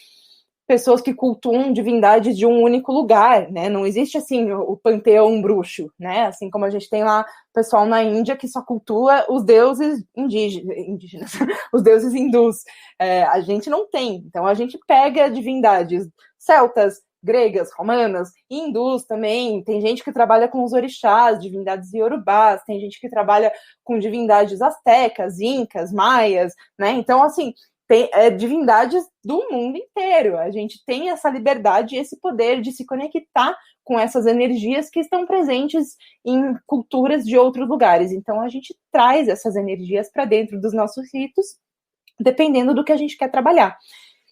pessoas que cultuam divindades de um único lugar, né? Não existe, assim, o panteão bruxo, né? Assim como a gente tem lá o pessoal na Índia que só cultua os deuses indígenas os deuses hindus. A gente não tem. Então, a gente pega divindades celtas, gregas, romanas, hindus também. Tem gente que trabalha com os orixás, divindades iorubás, tem gente que trabalha com divindades astecas, incas, maias, né? Então, assim, tem divindades do mundo inteiro. A gente tem essa liberdade e esse poder de se conectar com essas energias que estão presentes em culturas de outros lugares. Então, a gente traz essas energias para dentro dos nossos ritos, dependendo do que a gente quer trabalhar.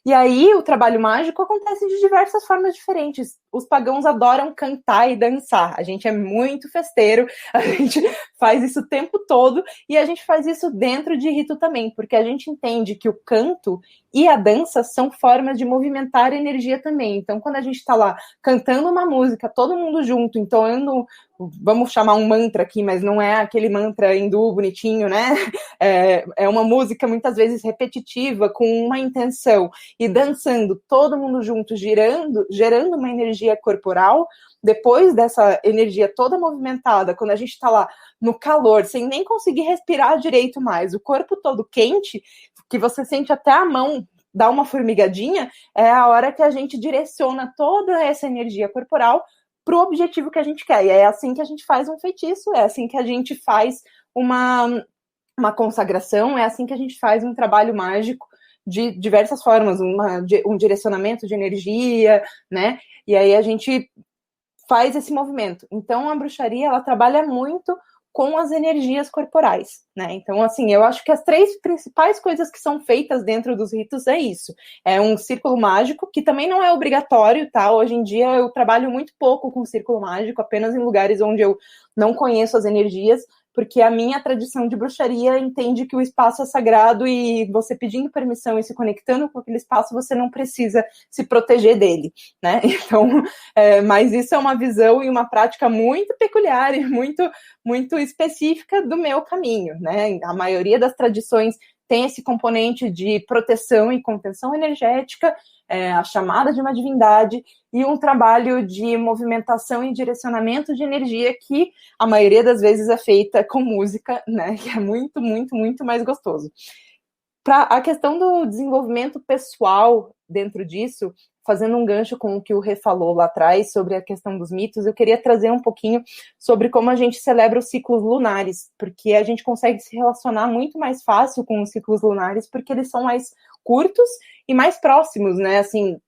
E aí, o trabalho mágico acontece de diversas formas diferentes. Os pagãos adoram cantar e dançar. A gente é muito festeiro, a gente faz isso o tempo todo, e a gente faz isso dentro de rito também, porque a gente entende que o canto e a dança são formas de movimentar a energia também. Então, quando a gente está lá cantando uma música, todo mundo junto, entoando, vamos chamar um mantra aqui, mas não é aquele mantra hindu bonitinho, né? É uma música muitas vezes repetitiva, com uma intenção, e dançando, todo mundo junto, gerando uma energia corporal. Depois dessa energia toda movimentada, quando a gente está lá no calor, sem nem conseguir respirar direito mais, o corpo todo quente, que você sente até a mão dar uma formigadinha, é a hora que a gente direciona toda essa energia corporal para o objetivo que a gente quer. E é assim que a gente faz um feitiço, é assim que a gente faz uma consagração, é assim que a gente faz um trabalho mágico de diversas formas, um direcionamento de energia, né? E aí a gente faz esse movimento. Então, a bruxaria, ela trabalha muito com as energias corporais, né? Então, assim, eu acho que as 3 principais coisas que são feitas dentro dos ritos é isso. É um círculo mágico, que também não é obrigatório, tá? Hoje em dia eu trabalho muito pouco com círculo mágico, apenas em lugares onde eu não conheço as energias, porque a minha tradição de bruxaria entende que o espaço é sagrado e você pedindo permissão e se conectando com aquele espaço, você não precisa se proteger dele, né? Então, mas isso é uma visão e uma prática muito peculiar e muito específica do meu caminho, né? A maioria das tradições tem esse componente de proteção e contenção energética, a chamada de uma divindade e um trabalho de movimentação e direcionamento de energia que a maioria das vezes é feita com música, né? Que é muito, muito, muito mais gostoso. Para a questão do desenvolvimento pessoal dentro disso, fazendo um gancho com o que o Rê falou lá atrás sobre a questão dos mitos, eu queria trazer um pouquinho sobre como a gente celebra os ciclos lunares, porque a gente consegue se relacionar muito mais fácil com os ciclos lunares, porque eles são mais curtos e mais próximos, né? Assim,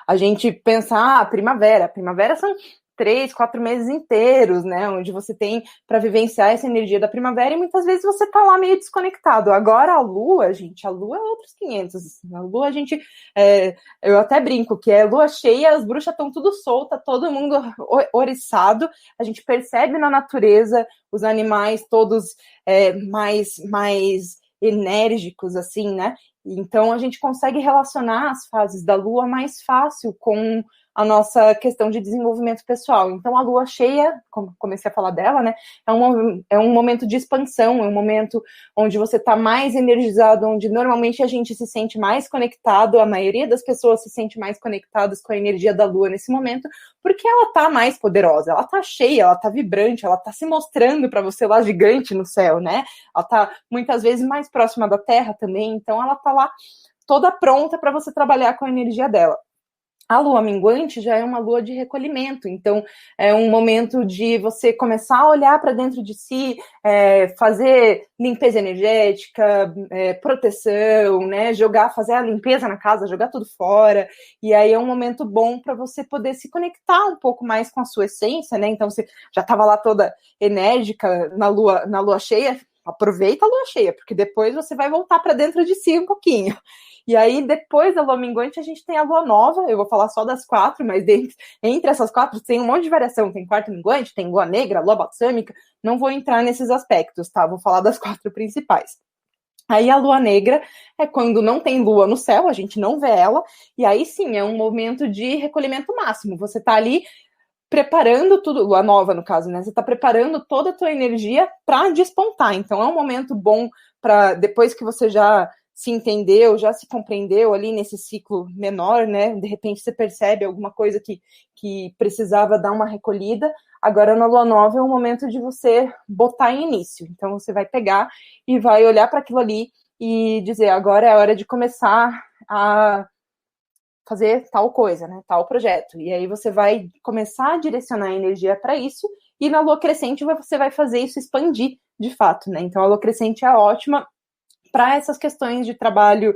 a gente pensa, primavera são 3, 4 meses inteiros, né, onde você tem para vivenciar essa energia da primavera e muitas vezes você tá lá meio desconectado. Agora a lua, gente, a lua é outros 500. A lua a gente, eu até brinco que é lua cheia, as bruxas estão tudo solta, todo mundo oriçado, a gente percebe na natureza os animais todos mais enérgicos, assim, né? Então a gente consegue relacionar as fases da lua mais fácil com a nossa questão de desenvolvimento pessoal. Então, a lua cheia, como comecei a falar dela, né, é um momento de expansão, é um momento onde você está mais energizado, onde normalmente a gente se sente mais conectado, a maioria das pessoas se sente mais conectadas com a energia da lua nesse momento, porque ela está mais poderosa, ela está cheia, ela está vibrante, ela está se mostrando para você lá gigante no céu, né? Ela está muitas vezes mais próxima da Terra também, então ela está lá toda pronta para você trabalhar com a energia dela. A lua minguante já é uma lua de recolhimento, então é um momento de você começar a olhar para dentro de si, fazer limpeza energética, proteção, né, fazer a limpeza na casa, jogar tudo fora, e aí é um momento bom para você poder se conectar um pouco mais com a sua essência, né, então você já estava lá toda enérgica na lua cheia, aproveita a lua cheia, porque depois você vai voltar para dentro de si um pouquinho. E aí, depois da lua minguante, a gente tem a lua nova. Eu vou falar só das 4, mas entre essas 4 tem um monte de variação. Tem quarto minguante, tem lua negra, lua balsâmica. Não vou entrar nesses aspectos, tá? Vou falar das 4 principais. Aí a lua negra é quando não tem lua no céu, a gente não vê ela. E aí sim, é um momento de recolhimento máximo. Você tá ali preparando tudo, lua nova no caso, né? Você tá preparando toda a tua energia para despontar. Então é um momento bom para depois que você já se entendeu, já se compreendeu ali nesse ciclo menor, né? De repente você percebe alguma coisa que precisava dar uma recolhida. Agora na lua nova é o momento de você botar em início. Então você vai pegar e vai olhar para aquilo ali e dizer, agora é a hora de começar a fazer tal coisa, né? Tal projeto. E aí você vai começar a direcionar a energia para isso e na lua crescente você vai fazer isso expandir de fato, né? Então a lua crescente é ótima para essas questões de trabalho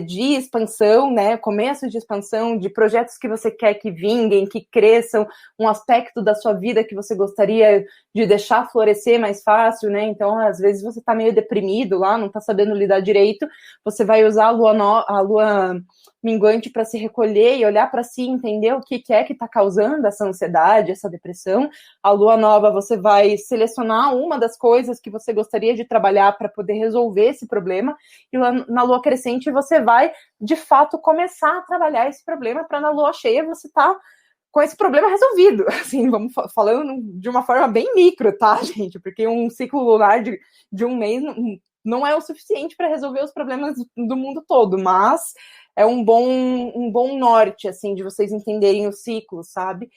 de expansão, né, começo de expansão, de projetos que você quer que vinguem, que cresçam, um aspecto da sua vida que você gostaria de deixar florescer mais fácil, né, então às vezes você está meio deprimido lá, não está sabendo lidar direito, você vai usar a lua minguante para se recolher e olhar para si, entender o que é que está causando essa ansiedade, essa depressão. A lua nova você vai selecionar uma das coisas que você gostaria de trabalhar para poder resolver esse problema, e na lua crescente você vai, de fato, começar a trabalhar esse problema para na lua cheia você estar com esse problema resolvido. Assim, vamos falando de uma forma bem micro, tá, gente? Porque um ciclo lunar de um mês não é o suficiente para resolver os problemas do mundo todo, mas é um bom norte, assim, de vocês entenderem o ciclo, sabe?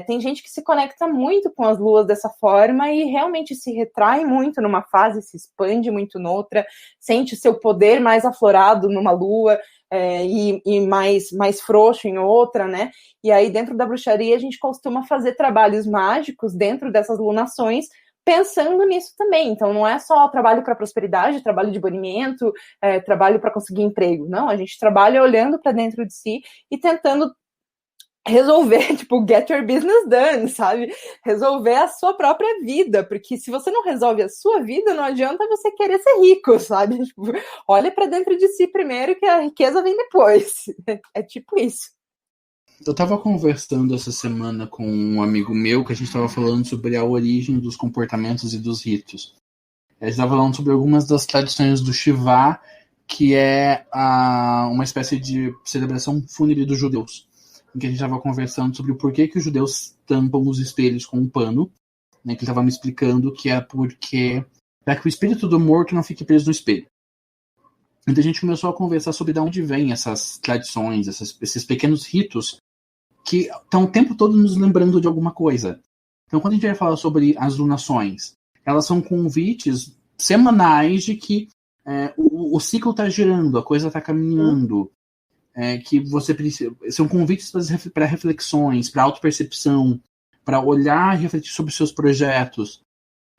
Tem gente que se conecta muito com as luas dessa forma e realmente se retrai muito numa fase, se expande muito noutra, sente seu poder mais aflorado numa lua e mais frouxo em outra, né? E aí, dentro da bruxaria, a gente costuma fazer trabalhos mágicos dentro dessas lunações, pensando nisso também. Então, não é só trabalho para prosperidade, trabalho de banimento, trabalho para conseguir emprego. Não, a gente trabalha olhando para dentro de si e tentando resolver, tipo, get your business done, sabe? Resolver a sua própria vida, porque se você não resolve a sua vida, não adianta você querer ser rico, sabe? Tipo, olha para dentro de si primeiro que a riqueza vem depois. É tipo isso. Eu estava conversando essa semana com um amigo meu que a gente estava falando sobre a origem dos comportamentos e dos ritos. A gente estava falando sobre algumas das tradições do Shivá, que é uma espécie de celebração fúnebre dos judeus. Em que a gente estava conversando sobre o porquê que os judeus tampam os espelhos com um pano, né, que ele estava me explicando que é porque para que o espírito do morto não fique preso no espelho. Então a gente começou a conversar sobre de onde vêm essas tradições, esses pequenos ritos que estão o tempo todo nos lembrando de alguma coisa. Então quando a gente vai falar sobre as lunações, elas são convites semanais de que o ciclo está girando, a coisa está caminhando, que você precisa, são convites para reflexões, para autopercepção, para olhar e refletir sobre os seus projetos.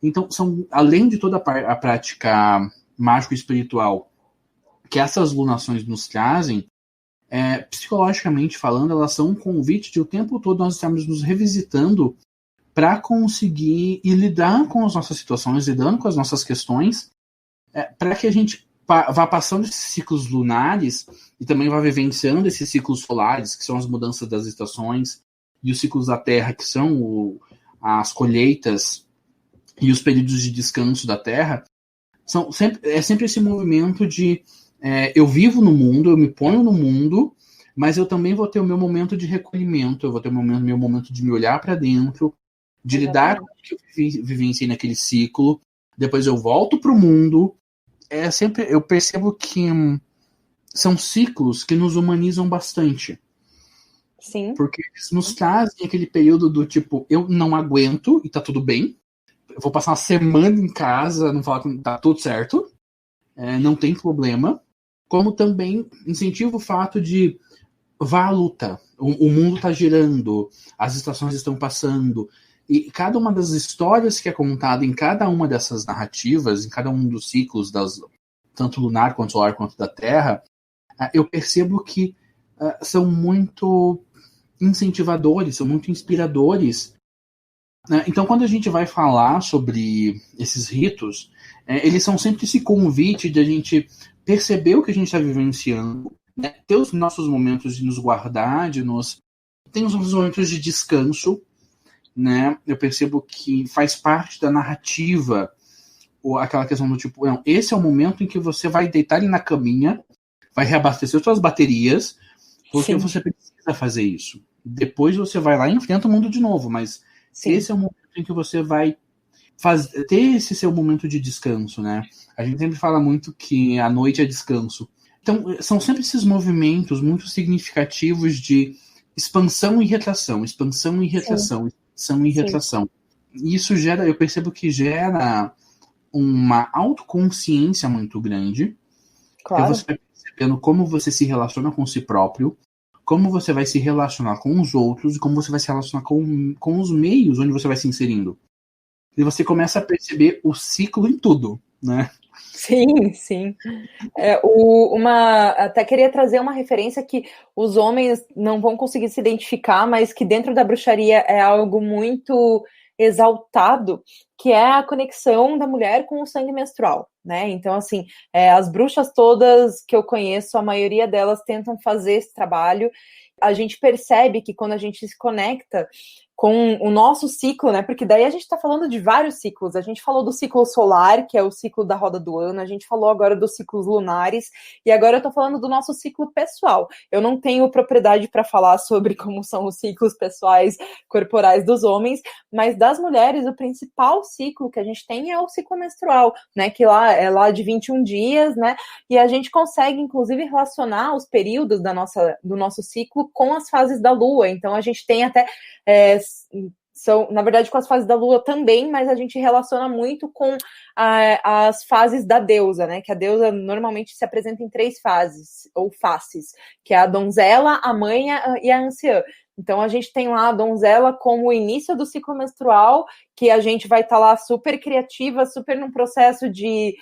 Então, além de toda a prática mágico-espiritual que essas lunações nos trazem, psicologicamente falando, elas são um convite de o tempo todo nós estamos nos revisitando para conseguir e lidar com as nossas situações, lidando com as nossas questões, para que a gente vá passando esses ciclos lunares e também vá vivenciando esses ciclos solares, que são as mudanças das estações, e os ciclos da Terra, que são as colheitas e os períodos de descanso da Terra. É sempre esse movimento de eu vivo no mundo, eu me ponho no mundo, mas eu também vou ter o meu momento de recolhimento, eu vou ter o meu momento de me olhar para dentro, de lidar com o que eu vivenciei naquele ciclo, depois eu volto para o mundo. Eu percebo que são ciclos que nos humanizam bastante. Sim. Porque eles nos trazem aquele período do tipo, eu não aguento e tá tudo bem. Eu vou passar uma semana em casa, não falar que tá tudo certo, não tem problema. Como também incentiva o fato de vá à luta. O mundo está girando, as estações estão passando. E cada uma das histórias que é contada em cada uma dessas narrativas, em cada um dos ciclos, tanto lunar quanto solar quanto da Terra, eu percebo que são muito incentivadores, são muito inspiradores. Então, quando a gente vai falar sobre esses ritos, eles são sempre esse convite de a gente perceber o que a gente está vivenciando, né? Ter os nossos momentos de nos guardar, tem os nossos momentos de descanso, né? Eu percebo que faz parte da narrativa ou aquela questão do tipo, não, esse é o momento em que você vai deitar ali na caminha, vai reabastecer suas baterias, porque você precisa fazer isso. Depois você vai lá e enfrenta o mundo de novo, mas esse é o momento em que você vai ter esse seu momento de descanso, né? A gente sempre fala muito que a noite é descanso. Então, são sempre esses movimentos muito significativos de expansão e retração, expansão e retração, expansão e retração. E isso eu percebo que gera uma autoconsciência muito grande. Claro. Você vai percebendo como você se relaciona com si próprio, como você vai se relacionar com os outros e como você vai se relacionar com os meios onde você vai se inserindo. E você começa a perceber o ciclo em tudo, né? Sim, sim. Até queria trazer uma referência que os homens não vão conseguir se identificar, mas que dentro da bruxaria é algo muito exaltado, que é a conexão da mulher com o sangue menstrual, né? Então, assim, as bruxas todas que eu conheço, a maioria delas tentam fazer esse trabalho. A gente percebe que quando a gente se conecta com o nosso ciclo, né? Porque daí a gente está falando de vários ciclos. A gente falou do ciclo solar, que é o ciclo da roda do ano. A gente falou agora dos ciclos lunares. E agora eu estou falando do nosso ciclo pessoal. Eu não tenho propriedade para falar sobre como são os ciclos pessoais corporais dos homens, mas das mulheres, o principal ciclo que a gente tem é o ciclo menstrual, né? Que é lá de 21 dias, né? E a gente consegue, inclusive, relacionar os períodos do nosso ciclo com as fases da lua. Então, a gente tem até... são, na verdade, com as fases da lua também, mas a gente relaciona muito com as fases da deusa, né? Que a deusa normalmente se apresenta em 3 fases, ou faces, que é a donzela, a mãe e a anciã. Então, a gente tem lá a donzela como o início do ciclo menstrual, que a gente vai estar lá super criativa, super num processo de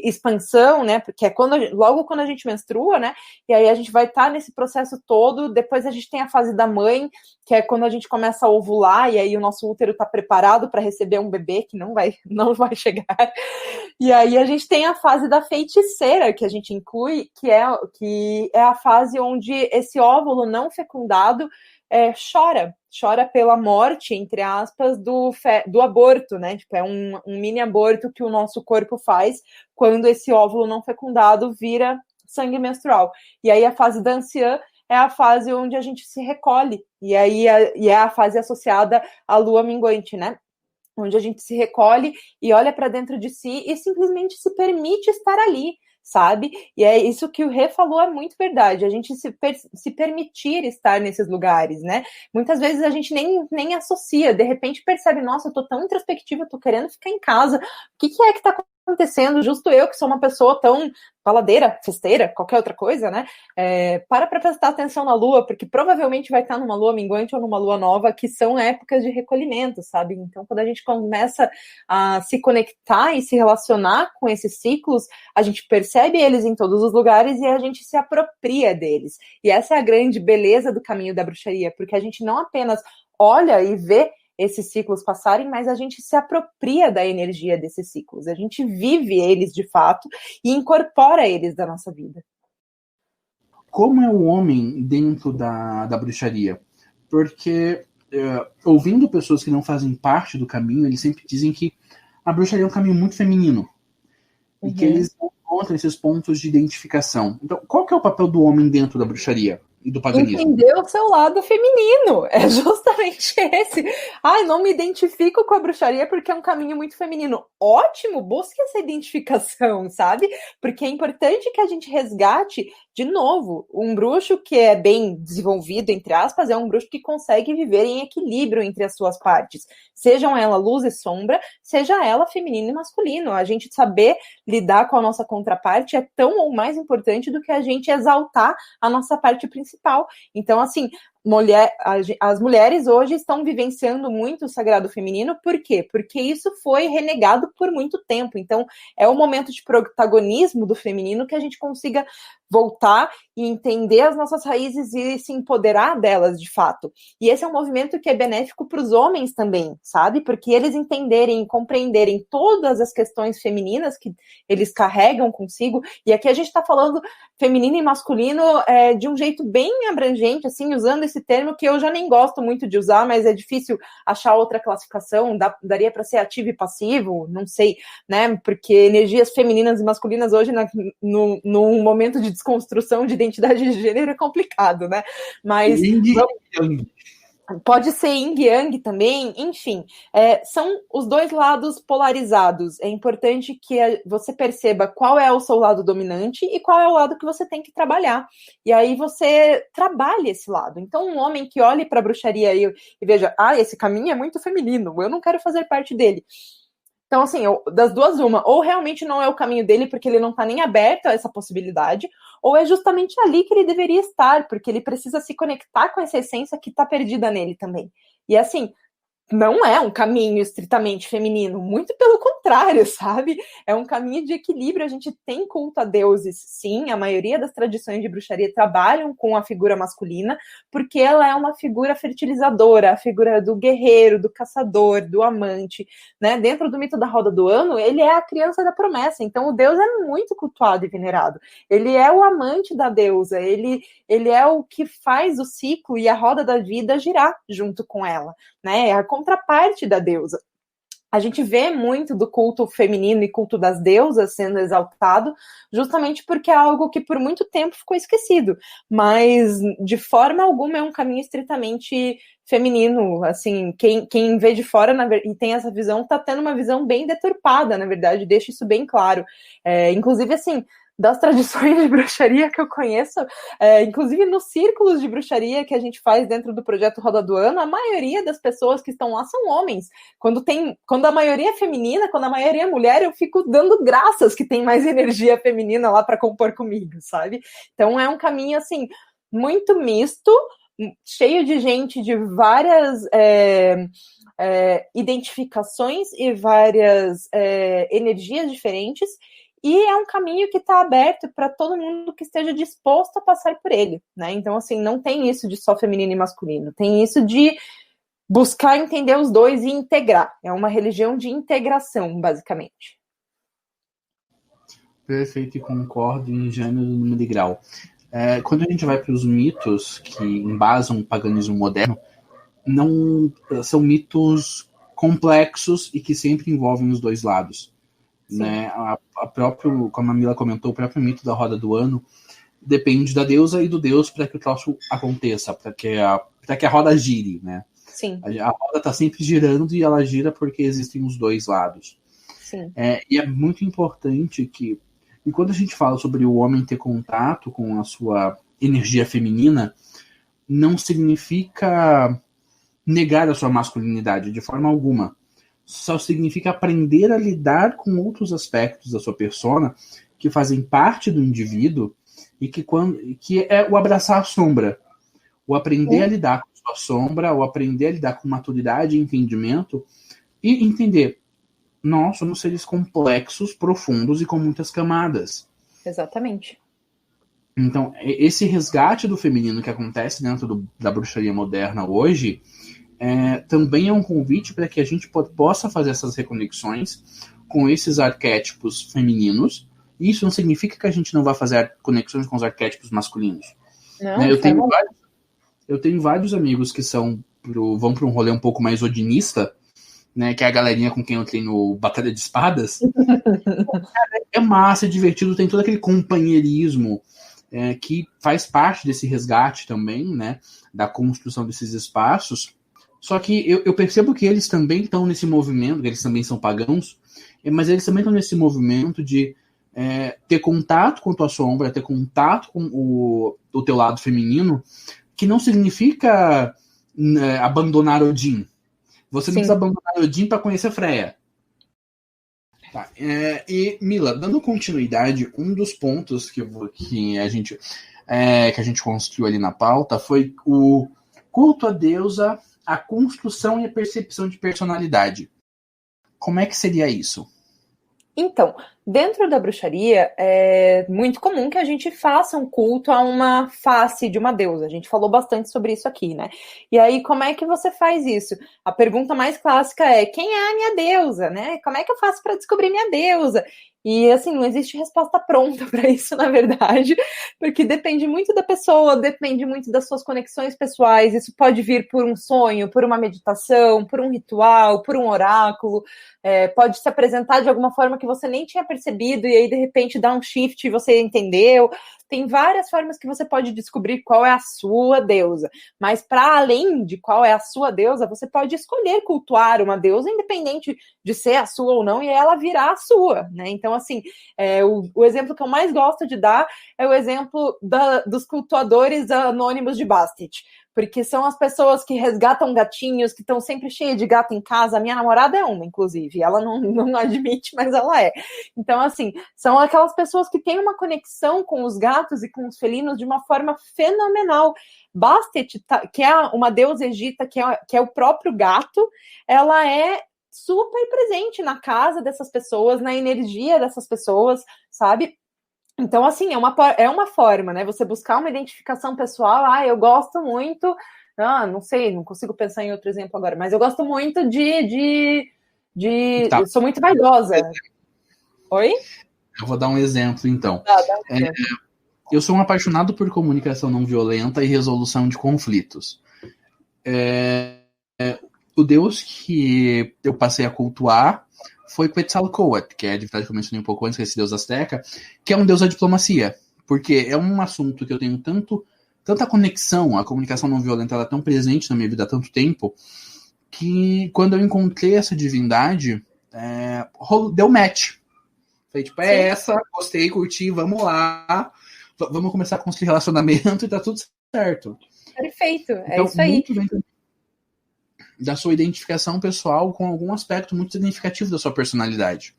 expansão, né? Porque é logo quando a gente menstrua, né? E aí a gente vai estar nesse processo todo. Depois a gente tem a fase da mãe, que é quando a gente começa a ovular, e aí o nosso útero está preparado para receber um bebê que não vai chegar. E aí a gente tem a fase da feiticeira, que a gente inclui, que é a fase onde esse óvulo não fecundado chora pela morte, entre aspas, do aborto, né? Tipo, é um mini aborto que o nosso corpo faz quando esse óvulo não fecundado vira sangue menstrual. E aí a fase da anciã é a fase onde a gente se recolhe, e aí é a fase associada à lua minguante, né? Onde a gente se recolhe e olha para dentro de si e simplesmente se permite estar ali, sabe? E é isso que o Rê falou, é muito verdade, a gente se permitir estar nesses lugares, né? Muitas vezes a gente nem associa, de repente percebe, nossa, eu tô tão introspectiva, eu tô querendo ficar em casa, o que é que tá acontecendo? Justo eu, que sou uma pessoa tão baladeira, festeira, qualquer outra coisa, né? Para prestar atenção na lua, porque provavelmente vai estar numa lua minguante ou numa lua nova, que são épocas de recolhimento, sabe? Então, quando a gente começa a se conectar e se relacionar com esses ciclos, a gente percebe eles em todos os lugares e a gente se apropria deles. E essa é a grande beleza do caminho da bruxaria, porque a gente não apenas olha e vê esses ciclos passarem, mas a gente se apropria da energia desses ciclos, a gente vive eles de fato e incorpora eles da nossa vida. Como é o homem dentro da bruxaria? Porque, ouvindo pessoas que não fazem parte do caminho, eles sempre dizem que a bruxaria é um caminho muito feminino, e que eles não encontram esses pontos de identificação. Então, qual que é o papel do homem dentro da bruxaria e do paganismo? Entender o seu lado feminino, é justamente esse. Ai, não me identifico com a bruxaria porque é um caminho muito feminino. Ótimo, busque essa identificação, sabe? Porque é importante que a gente resgate, de novo, um bruxo que é bem desenvolvido, entre aspas, é um bruxo que consegue viver em equilíbrio entre as suas partes. Sejam ela luz e sombra, seja ela feminino e masculino. A gente saber lidar com a nossa contraparte é tão ou mais importante do que a gente exaltar a nossa parte principal. Então, assim, as mulheres hoje estão vivenciando muito o sagrado feminino, por quê? Porque isso foi renegado por muito tempo. Então, é o momento de protagonismo do feminino que a gente consiga voltar e entender as nossas raízes e se empoderar delas de fato. E esse é um movimento que é benéfico para os homens também, sabe? Porque eles entenderem e compreenderem todas as questões femininas que eles carregam consigo, e aqui a gente está falando feminino e masculino de um jeito bem abrangente, assim, usando esse termo que eu já nem gosto muito de usar, mas é difícil achar outra classificação, daria para ser ativo e passivo, não sei, né? Porque energias femininas e masculinas hoje, num momento de desconstrução de identidade de gênero, é complicado, né? Mas pode ser yin e yang também, enfim, são os dois lados polarizados. É importante que você perceba qual é o seu lado dominante e qual é o lado que você tem que trabalhar. E aí você trabalha esse lado. Então, um homem que olhe para a bruxaria e veja, esse caminho é muito feminino, eu não quero fazer parte dele. Então, assim, das duas, uma, ou realmente não é o caminho dele porque ele não está nem aberto a essa possibilidade, ou é justamente ali que ele deveria estar, porque ele precisa se conectar com essa essência que está perdida nele também. E assim, não é um caminho estritamente feminino, muito pelo contrário, sabe? É um caminho de equilíbrio, a gente tem culto a deuses, sim, a maioria das tradições de bruxaria trabalham com a figura masculina, porque ela é uma figura fertilizadora, a figura do guerreiro, do caçador, do amante, né? Dentro do mito da roda do ano, ele é a criança da promessa, então o deus é muito cultuado e venerado, ele é o amante da deusa, ele é o que faz o ciclo e a roda da vida girar junto com ela, né? É a contraparte da deusa. A gente vê muito do culto feminino e culto das deusas sendo exaltado, justamente porque é algo que por muito tempo ficou esquecido, mas de forma alguma é um caminho estritamente feminino. Assim, quem vê de fora e tem essa visão, tá tendo uma visão bem deturpada, na verdade, deixa isso bem claro. Inclusive, assim, das tradições de bruxaria que eu conheço, inclusive nos círculos de bruxaria que a gente faz dentro do projeto Roda do Ano, a maioria das pessoas que estão lá são homens. Quando a maioria é feminina, quando a maioria é mulher, eu fico dando graças que tem mais energia feminina lá para compor comigo, sabe? Então é um caminho, assim, muito misto, cheio de gente de várias identificações e várias energias diferentes. E é um caminho que está aberto para todo mundo que esteja disposto a passar por ele, né? Então, assim, não tem isso de só feminino e masculino, tem isso de buscar entender os dois e integrar. É uma religião de integração, basicamente. Perfeito, e concordo em gênero, número e grau. Quando a gente vai para os mitos que embasam o paganismo moderno, não são mitos complexos e que sempre envolvem os dois lados. Né? Como a Mila comentou, o próprio mito da roda do ano depende da deusa e do deus para que o troço aconteça, para que a roda gire. Né? Sim. A roda está sempre girando e ela gira porque existem os dois lados. Sim. E é muito importante que, e quando a gente fala sobre o homem ter contato com a sua energia feminina, não significa negar a sua masculinidade de forma alguma. Só significa aprender a lidar com outros aspectos da sua persona que fazem parte do indivíduo e que é o abraçar a sombra. O aprender a lidar com a sua sombra, o aprender a lidar com maturidade e entendimento e entender, nós somos seres complexos, profundos e com muitas camadas. Exatamente. Então, esse resgate do feminino que acontece dentro da bruxaria moderna hoje também é um convite para que a gente possa fazer essas reconexões com esses arquétipos femininos. E isso não significa que a gente não vai fazer conexões com os arquétipos masculinos. Não, né? Eu tenho vários amigos que vão para um rolê um pouco mais odinista, né, que é a galerinha com quem eu treino Batalha de Espadas. É massa, é divertido, tem todo aquele companheirismo que faz parte desse resgate também, né, da construção desses espaços. Só que eu percebo que eles também estão nesse movimento, eles também são pagãos, mas eles também estão nesse movimento de ter contato com a tua sombra, ter contato com o teu lado feminino, que não significa abandonar Odin. Você não precisa abandonar Odin para conhecer Freya. Tá. E, Mila, dando continuidade, um dos pontos que a gente construiu ali na pauta foi o culto à deusa, a construção e a percepção de personalidade. Como é que seria isso? Então, dentro da bruxaria, é muito comum que a gente faça um culto a uma face de uma deusa. A gente falou bastante sobre isso aqui, né? E aí, como é que você faz isso? A pergunta mais clássica é: quem é a minha deusa, né? Como é que eu faço para descobrir minha deusa? E, assim, não existe resposta pronta para isso, na verdade, porque depende muito da pessoa, depende muito das suas conexões pessoais. Isso pode vir por um sonho, por uma meditação, por um ritual, por um oráculo. Pode se apresentar de alguma forma que você nem tinha percebido e aí, de repente, dá um shift e você entendeu. Tem várias formas que você pode descobrir qual é a sua deusa. Mas, para além de qual é a sua deusa, você pode escolher cultuar uma deusa, independente de ser a sua ou não, e ela virar a sua, né? Então, assim, o exemplo que eu mais gosto de dar é o exemplo dos cultuadores anônimos de Bastet. Porque são as pessoas que resgatam gatinhos, que estão sempre cheias de gato em casa. A minha namorada é uma, inclusive. Ela não admite, mas ela é. Então, assim, são aquelas pessoas que têm uma conexão com os gatos e com os felinos de uma forma fenomenal. Bastet, que é uma deusa egita, que é o próprio gato, ela é super presente na casa dessas pessoas, na energia dessas pessoas, sabe? Então, assim, é uma forma, né? Você buscar uma identificação pessoal. Eu gosto muito. Não sei, não consigo pensar em outro exemplo agora, mas eu gosto muito Tá. Eu sou muito vaidosa. Oi? Eu vou dar um exemplo, então. Dá um exemplo. Eu sou um apaixonado por comunicação não violenta e resolução de conflitos. O deus que eu passei a cultuar foi Quetzalcóatl, que é a divindade que eu mencionei um pouco antes, que é esse deus azteca, que é um deus da diplomacia, porque é um assunto que eu tenho tanta conexão, a comunicação não violenta ela é tão presente na minha vida há tanto tempo, que quando eu encontrei essa divindade, deu match. Falei, tipo, essa, gostei, curti, vamos lá, vamos começar a construir relacionamento e tá tudo certo. Perfeito, então, isso aí. Muito bem da sua identificação pessoal com algum aspecto muito significativo da sua personalidade.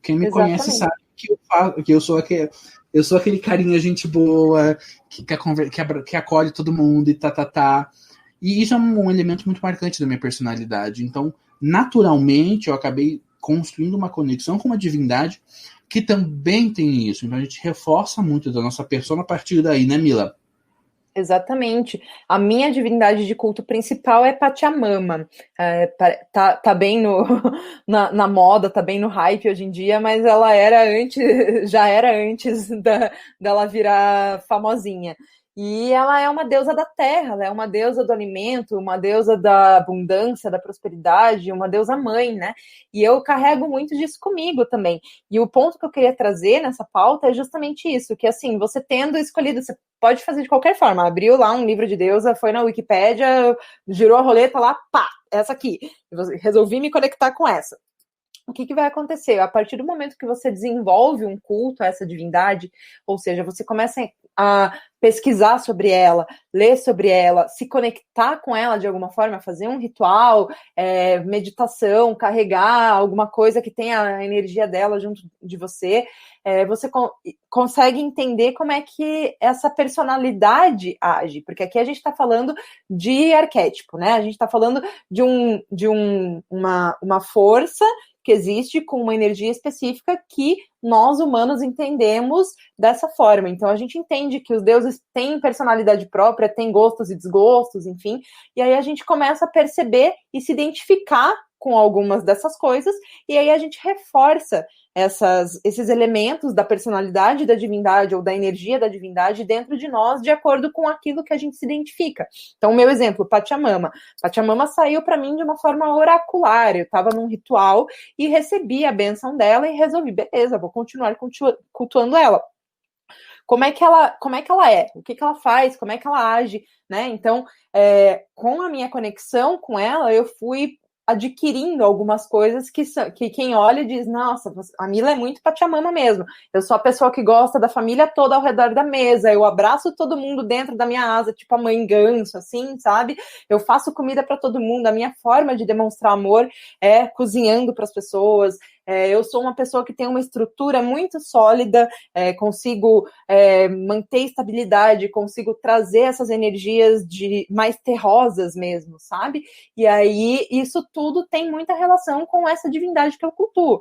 Quem me conhece sabe que eu sou aquele carinha gente boa, que acolhe todo mundo e tá. E isso é um elemento muito marcante da minha personalidade. Então, naturalmente, eu acabei construindo uma conexão com uma divindade que também tem isso. Então, a gente reforça muito da nossa persona a partir daí, né, Mila? Exatamente. A minha divindade de culto principal é Pachamama. Tá bem na moda, tá bem no hype hoje em dia, mas ela era antes, já era antes dela virar famosinha. E ela é uma deusa da terra, ela é uma deusa do alimento, uma deusa da abundância, da prosperidade, uma deusa mãe, né? E eu carrego muito disso comigo também. E o ponto que eu queria trazer nessa pauta é justamente isso, que assim, você tendo escolhido, você pode fazer de qualquer forma, abriu lá um livro de deusa, foi na Wikipédia, girou a roleta lá, pá, essa aqui. Resolvi me conectar com essa. O que vai acontecer? A partir do momento que você desenvolve um culto a essa divindade, ou seja, você começa a pesquisar sobre ela, ler sobre ela, se conectar com ela de alguma forma, fazer um ritual, meditação, carregar alguma coisa que tenha a energia dela junto de você, você consegue entender como é que essa personalidade age, porque aqui a gente está falando de arquétipo, né? A gente está falando de uma força que existe com uma energia específica que nós humanos entendemos dessa forma. Então a gente entende que os deuses têm personalidade própria, têm gostos e desgostos, enfim, e aí a gente começa a perceber e se identificar com algumas dessas coisas, e aí a gente reforça esses elementos da personalidade da divindade ou da energia da divindade dentro de nós, de acordo com aquilo que a gente se identifica. Então, o meu exemplo, Pachamama. Pachamama saiu para mim de uma forma oracular. Eu estava num ritual e recebi a bênção dela e resolvi, beleza, vou continuar cultuando ela. Como é que ela é? O que ela faz? Como é que ela age? Né? Então, com a minha conexão com ela, eu fui adquirindo algumas coisas que quem olha diz, nossa, a Mila é muito Pachamama mesmo. Eu sou a pessoa que gosta da família toda ao redor da mesa, eu abraço todo mundo dentro da minha asa, tipo a mãe ganso, assim, sabe? Eu faço comida para todo mundo, a minha forma de demonstrar amor é cozinhando para as pessoas. Eu sou uma pessoa que tem uma estrutura muito sólida, consigo manter estabilidade, consigo trazer essas energias mais terrosas mesmo, sabe? E aí, isso tudo tem muita relação com essa divindade que eu cultuo.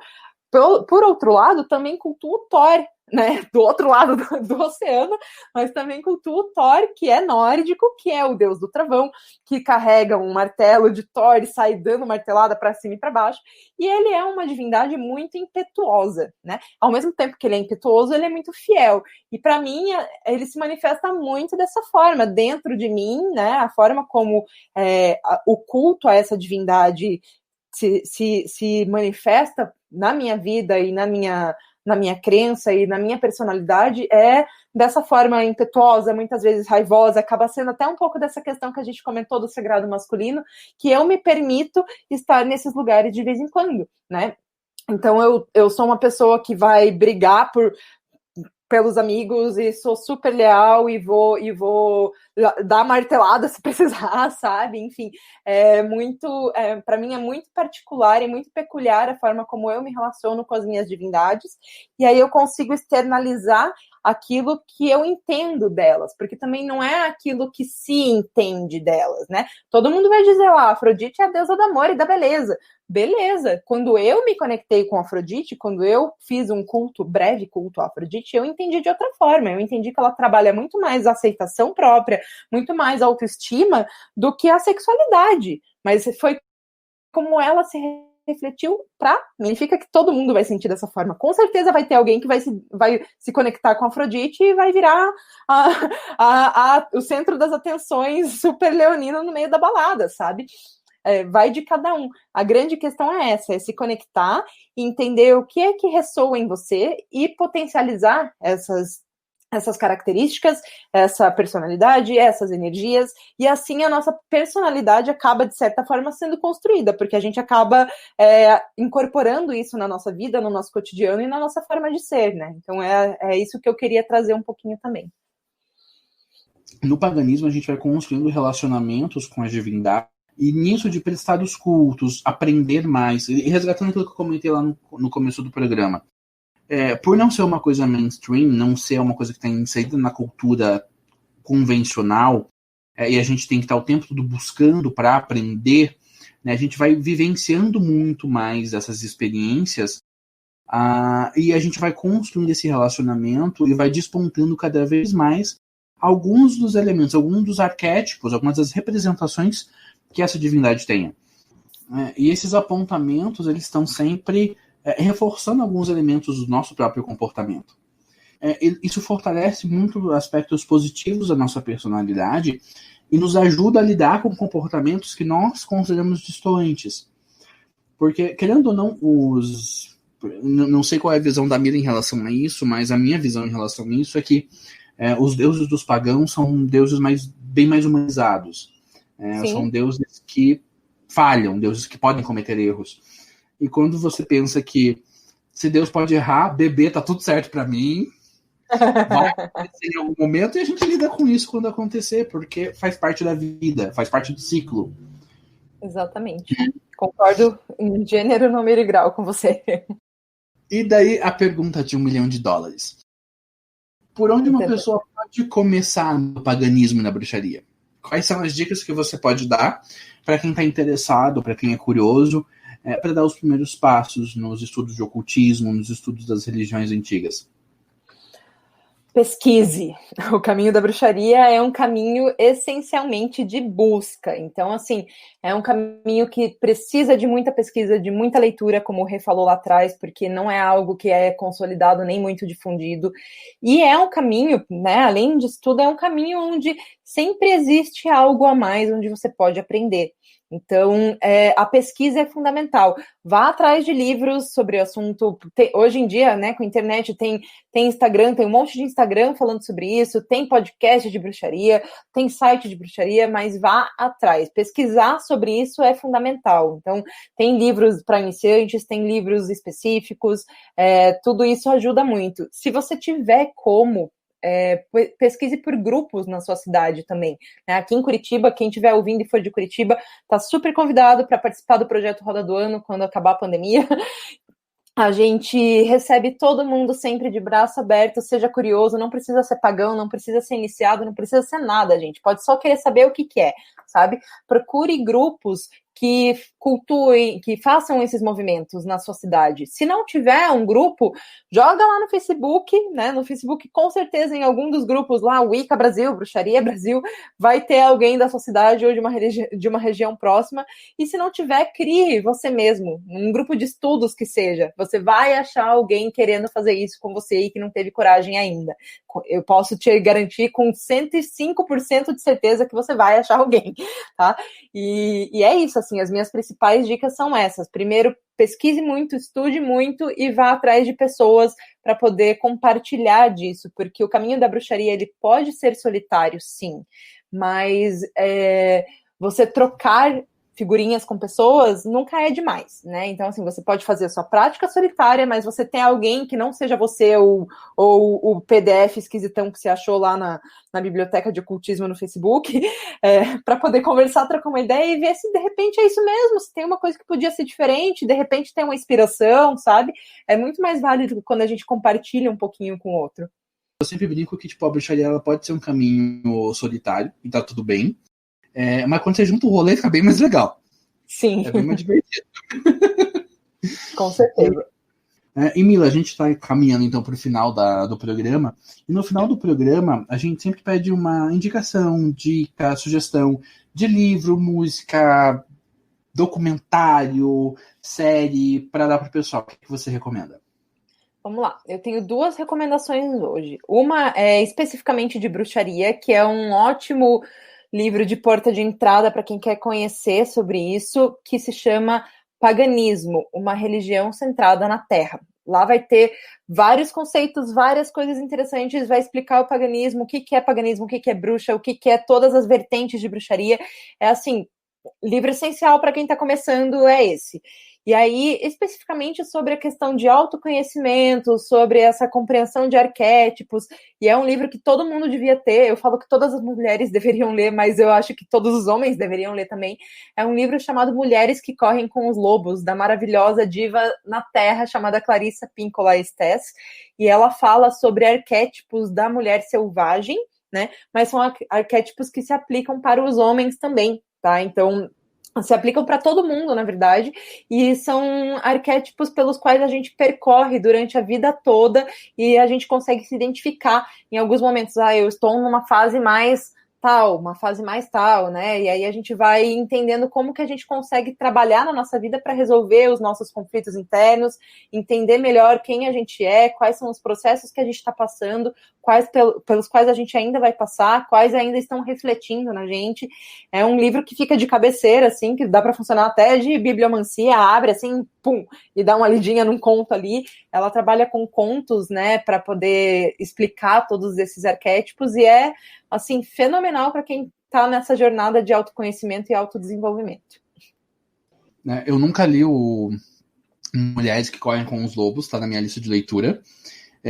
Por outro lado, também cultuo Thor, né? Do outro lado do oceano, mas também cultuo Thor, que é nórdico, que é o deus do trovão, que carrega um martelo de Thor e sai dando martelada para cima e para baixo. E ele é uma divindade muito impetuosa, né? Ao mesmo tempo que ele é impetuoso, ele é muito fiel. E para mim, ele se manifesta muito dessa forma, dentro de mim, né? A forma como o culto a essa divindade se manifesta na minha vida e na minha crença e na minha personalidade é dessa forma impetuosa, muitas vezes raivosa, acaba sendo até um pouco dessa questão que a gente comentou do sagrado masculino, que eu me permito estar nesses lugares de vez em quando, né? Então eu sou uma pessoa que vai brigar pelos amigos e sou super leal e vou dar martelada se precisar, sabe? Enfim, para mim é muito particular e muito peculiar a forma como eu me relaciono com as minhas divindades, e aí eu consigo externalizar aquilo que eu entendo delas, porque também não é aquilo que se entende delas, né? Todo mundo vai dizer lá, Afrodite é a deusa do amor e da beleza. Beleza, quando eu me conectei com Afrodite, quando eu fiz um breve culto a Afrodite, eu entendi de outra forma, eu entendi que ela trabalha muito mais a aceitação própria, muito mais a autoestima do que a sexualidade, mas foi como ela se refletiu significa que todo mundo vai sentir dessa forma. Com certeza vai ter alguém que vai se conectar com a Afrodite e vai virar o centro das atenções super leonino no meio da balada, sabe? Vai de cada um. A grande questão é essa, é se conectar e entender o que é que ressoa em você e potencializar essas características, essa personalidade, essas energias, e assim a nossa personalidade acaba, de certa forma, sendo construída, porque a gente acaba incorporando isso na nossa vida, no nosso cotidiano e na nossa forma de ser, né? Então é isso que eu queria trazer um pouquinho também. No paganismo, a gente vai construindo relacionamentos com as divindades, e nisso de prestar os cultos, aprender mais, e resgatando aquilo que eu comentei lá no começo do programa, por não ser uma coisa mainstream, não ser uma coisa que está inserida na cultura convencional, e a gente tem que estar o tempo todo buscando para aprender, né, a gente vai vivenciando muito mais essas experiências, e a gente vai construindo esse relacionamento e vai despontando cada vez mais alguns dos elementos, alguns dos arquétipos, algumas das representações que essa divindade tenha. E esses apontamentos, eles estão sempre reforçando alguns elementos do nosso próprio comportamento. Isso fortalece muito aspectos positivos da nossa personalidade e nos ajuda a lidar com comportamentos que nós consideramos distantes. Porque, querendo ou não, não sei qual é a visão da Mira em relação a isso, mas a minha visão em relação a isso é que os deuses dos pagãos são deuses bem mais humanizados. São deuses que falham, deuses que podem cometer erros. E quando você pensa que se Deus pode errar, bebê, tá tudo certo para mim, vai acontecer em algum momento e a gente lida com isso quando acontecer, porque faz parte da vida, faz parte do ciclo. Exatamente. Concordo em gênero, número e grau com você. E daí a pergunta de $1 milhão. Por onde uma pessoa pode começar no paganismo e na bruxaria? Quais são as dicas que você pode dar para quem está interessado, para quem é curioso, para dar os primeiros passos nos estudos de ocultismo, nos estudos das religiões antigas? Pesquise. O caminho da bruxaria é um caminho essencialmente de busca. Então, assim, é um caminho que precisa de muita pesquisa, de muita leitura, como o Rê falou lá atrás, porque não é algo que é consolidado nem muito difundido. E é um caminho, né, além disso tudo, é um caminho onde sempre existe algo a mais onde você pode aprender. Então, a pesquisa é fundamental. Vá atrás de livros sobre o assunto. Hoje em dia, né, com a internet, tem Instagram, tem um monte de Instagram falando sobre isso, tem podcast de bruxaria, tem site de bruxaria, mas vá atrás. Pesquisar sobre isso é fundamental. Então, tem livros para iniciantes, tem livros específicos, tudo isso ajuda muito. Se você tiver como, pesquise por grupos na sua cidade também. Aqui em Curitiba, quem estiver ouvindo e for de Curitiba, está super convidado para participar do projeto Roda do Ano quando acabar a pandemia. A gente recebe todo mundo sempre de braço aberto, seja curioso, não precisa ser pagão, não precisa ser iniciado, não precisa ser nada, gente. Pode só querer saber o que é, sabe? Procure grupos que cultuem, que façam esses movimentos na sua cidade. Se não tiver um grupo, joga lá no Facebook, né? No Facebook, com certeza, em algum dos grupos lá, Wicca Brasil, Bruxaria Brasil, vai ter alguém da sua cidade ou de uma região próxima. E se não tiver, crie você mesmo, um grupo de estudos que seja. Você vai achar alguém querendo fazer isso com você e que não teve coragem ainda. Eu posso te garantir com 105% de certeza que você vai achar alguém, tá? E é isso, assim, as minhas principais dicas são essas. Primeiro, pesquise muito, estude muito e vá atrás de pessoas para poder compartilhar disso, porque o caminho da bruxaria, ele pode ser solitário, sim, mas você trocar figurinhas com pessoas nunca é demais, né? Então, assim, você pode fazer a sua prática solitária, mas você tem alguém que não seja você ou o PDF esquisitão que você achou lá na biblioteca de ocultismo no Facebook, para poder conversar, trocar uma ideia e ver se de repente é isso mesmo, se tem uma coisa que podia ser diferente, de repente tem uma inspiração, sabe? É muito mais válido quando a gente compartilha um pouquinho com o outro. Eu sempre brinco que, tipo, a bruxaria ela pode ser um caminho solitário, e tá tudo bem. Mas quando você junta o rolê, fica bem mais legal. Sim. É bem mais divertido. Com certeza. E Mila, a gente está caminhando então para o final do programa. E no final do programa, a gente sempre pede uma indicação, dica, sugestão de livro, música, documentário, série, para dar para o pessoal. O que você recomenda? Vamos lá, eu tenho 2 recomendações hoje. Uma é especificamente de bruxaria, que é um ótimo livro de porta de entrada para quem quer conhecer sobre isso, que se chama Paganismo, uma religião centrada na Terra. Lá vai ter vários conceitos, várias coisas interessantes, vai explicar o paganismo, o que é paganismo, o que é bruxa, o que é todas as vertentes de bruxaria. É assim, livro essencial para quem está começando é esse. E aí, especificamente sobre a questão de autoconhecimento, sobre essa compreensão de arquétipos, e é um livro que todo mundo devia ter. Eu falo que todas as mulheres deveriam ler, mas eu acho que todos os homens deveriam ler também. É um livro chamado Mulheres que Correm com os Lobos, da maravilhosa diva na Terra, chamada Clarissa Pinkola Estés, e ela fala sobre arquétipos da mulher selvagem, né? Mas são arquétipos que se aplicam para os homens também, tá? Então, se aplicam para todo mundo, na verdade, e são arquétipos pelos quais a gente percorre durante a vida toda e a gente consegue se identificar em alguns momentos. Eu estou numa fase mais tal, uma fase mais tal, né? E aí a gente vai entendendo como que a gente consegue trabalhar na nossa vida para resolver os nossos conflitos internos, entender melhor quem a gente é, quais são os processos que a gente está passando, quais pelos quais a gente ainda vai passar, quais ainda estão refletindo na gente. É um livro que fica de cabeceira, assim, que dá para funcionar até de bibliomancia, abre assim, pum, e dá uma lidinha num conto ali. Ela trabalha com contos, né, para poder explicar todos esses arquétipos e é assim, fenomenal para quem está nessa jornada de autoconhecimento e autodesenvolvimento. Eu nunca li o Mulheres que Correm com os Lobos, está na minha lista de leitura,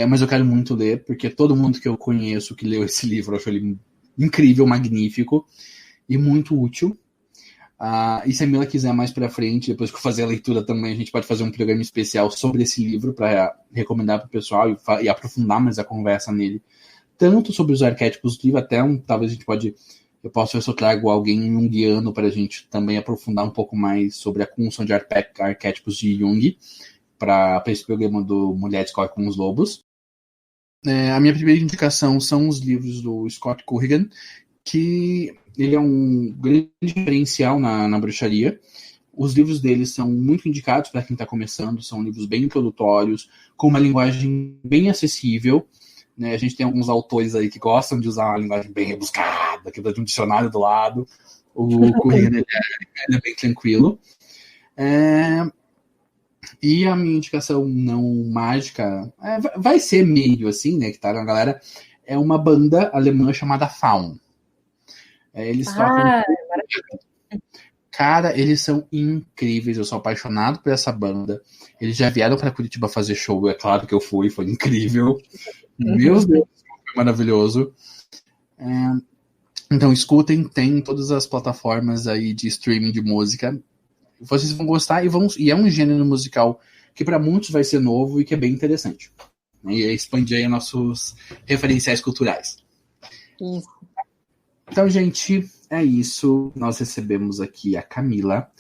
mas eu quero muito ler, porque todo mundo que eu conheço que leu esse livro achou ele incrível, magnífico e muito útil. E se a Mila quiser mais para frente, depois que eu fazer a leitura também, a gente pode fazer um programa especial sobre esse livro para recomendar para o pessoal e aprofundar mais a conversa nele. Tanto sobre os arquétipos do livro, até talvez a gente eu posso ver se eu trago alguém junguiano para a gente também aprofundar um pouco mais sobre a construção de arquétipos de Jung para esse programa do Mulheres Correm com os Lobos. A minha primeira indicação são os livros do Scott Currigan, que ele é um grande diferencial na bruxaria. Os livros dele são muito indicados para quem está começando, são livros bem introdutórios, com uma linguagem bem acessível. A gente tem alguns autores aí que gostam de usar uma linguagem bem rebuscada, que dá de um dicionário do lado. O Currigan ele é bem tranquilo. E a minha indicação não mágica vai ser meio assim, né? Que tá na galera. É uma banda alemã chamada Faun. Eles tocam. Cara, eles são incríveis. Eu sou apaixonado por essa banda. Eles já vieram para Curitiba fazer show. É claro que eu fui, foi incrível. Meu Deus, foi maravilhoso. Então, escutem, tem todas as plataformas aí de streaming de música. Vocês vão gostar e é um gênero musical que para muitos vai ser novo e que é bem interessante. E expandir aí nossos referenciais culturais. Isso. Então, gente, é isso. Nós recebemos aqui a Camila.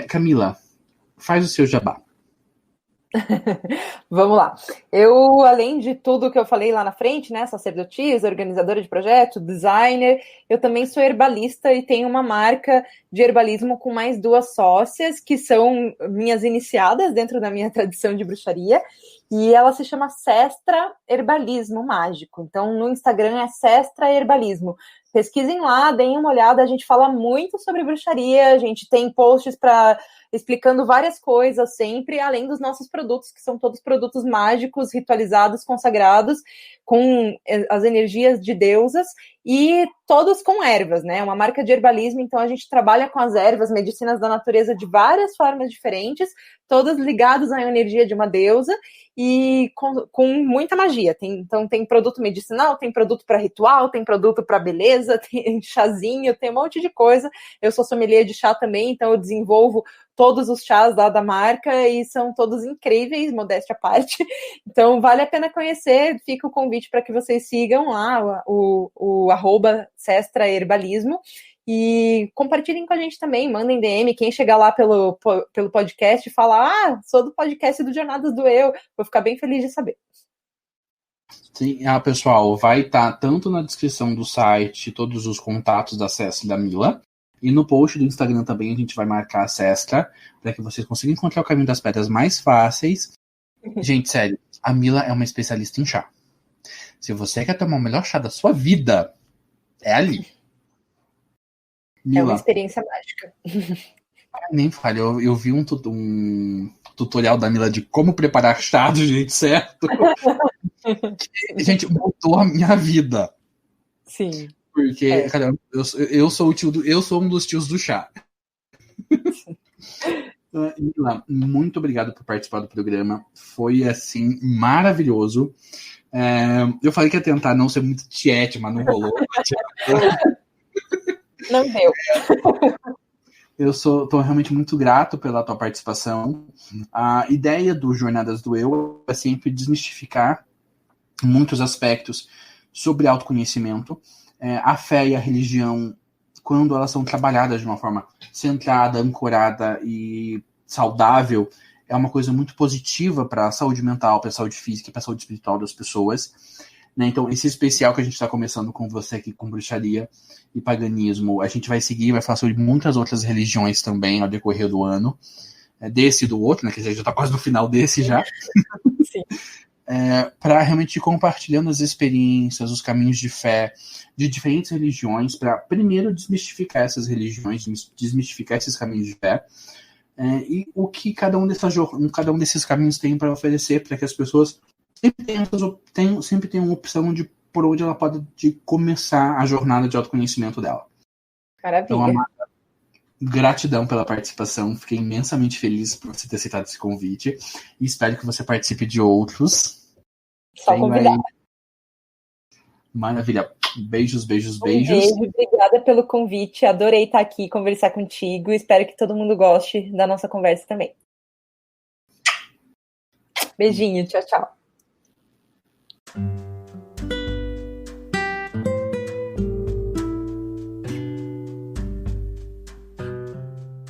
Camila, faz o seu jabá. Vamos lá. Eu, além de tudo que eu falei lá na frente, né, sacerdotisa, organizadora de projeto, designer, eu também sou herbalista e tenho uma marca de herbalismo com mais 2 sócias, que são minhas iniciadas dentro da minha tradição de bruxaria, e ela se chama Sestra Herbalismo Mágico. Então, no Instagram é Sestra Herbalismo. Pesquisem lá, deem uma olhada, a gente fala muito sobre bruxaria, a gente tem posts explicando várias coisas sempre, além dos nossos produtos, que são todos produtos mágicos, ritualizados, consagrados, com as energias de deusas, e todos com ervas, né? Uma marca de herbalismo, então a gente trabalha com as ervas, medicinas da natureza de várias formas diferentes, todas ligadas à energia de uma deusa, e com muita magia. Então tem produto medicinal, tem produto para ritual, tem produto para beleza, tem chazinho, tem um monte de coisa. Eu sou sommelier de chá também, então eu desenvolvo todos os chás lá da marca e são todos incríveis, modéstia à parte. Então vale a pena conhecer, fica o convite para que vocês sigam lá o @Sestra Herbalismo e compartilhem com a gente também, mandem DM, quem chegar lá pelo podcast e falar, sou do podcast do Jornadas do Eu, vou ficar bem feliz de saber. Sim, pessoal, vai estar tanto na descrição do site todos os contatos da Sestra e da Mila, e no post do Instagram também a gente vai marcar a Sestra, para que vocês consigam encontrar o caminho das pedras mais fáceis. Gente, sério, a Mila é uma especialista em chá. Se você quer tomar o melhor chá da sua vida, é ali. Mila, é uma experiência mágica. Nem fale, eu vi um tutorial da Mila de como preparar chá do jeito certo. Que, gente, mudou a minha vida. Sim. Porque, cara, eu sou um dos tios do chá. Mila, muito obrigado por participar do programa. Foi, assim, maravilhoso. Eu falei que ia tentar não ser muito tiete, mas não rolou. Não deu. Eu tô realmente muito grato pela tua participação. A ideia do Jornadas do Eu é sempre desmistificar muitos aspectos sobre autoconhecimento. A fé e a religião quando elas são trabalhadas de uma forma centrada, ancorada e saudável, é uma coisa muito positiva para a saúde mental, para a saúde física, para a saúde espiritual das pessoas. Né? Então, esse especial que a gente está começando com você aqui, com bruxaria e paganismo, a gente vai seguir, vai falar sobre muitas outras religiões também ao decorrer do ano. Desse e do outro, né? Que já está quase no final desse já. Sim. Para realmente ir compartilhando as experiências, os caminhos de fé de diferentes religiões, para primeiro desmistificar essas religiões, desmistificar esses caminhos de fé, e o que cada um desses caminhos tem para oferecer, para que as pessoas sempre tenham uma opção de por onde ela pode começar a jornada de autoconhecimento dela. Maravilha. Então, Amada, gratidão pela participação. Fiquei imensamente feliz por você ter aceitado esse convite e espero que você participe de outros. Só convidar. Maravilha. Beijos. Beijo, obrigada pelo convite. Adorei estar aqui, conversar contigo. Espero que todo mundo goste da nossa conversa também. Beijinho, tchau.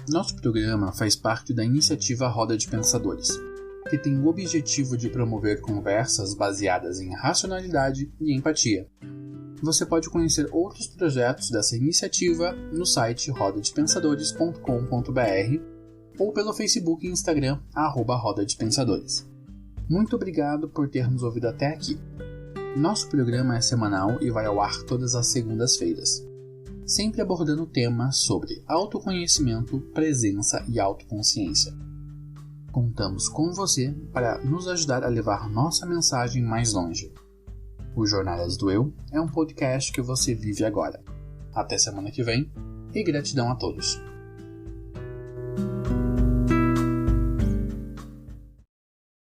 Nosso programa faz parte da iniciativa Roda de Pensadores, que tem o objetivo de promover conversas baseadas em racionalidade e empatia. Você pode conhecer outros projetos dessa iniciativa no site rodadepensadores.com.br ou pelo Facebook e Instagram, @Roda de Pensadores. Muito obrigado por ter nos ouvido até aqui. Nosso programa é semanal e vai ao ar todas as segundas-feiras, sempre abordando temas sobre autoconhecimento, presença e autoconsciência. Contamos com você para nos ajudar a levar nossa mensagem mais longe. O Jornadas do Eu é um podcast que você vive agora. Até semana que vem e gratidão a todos.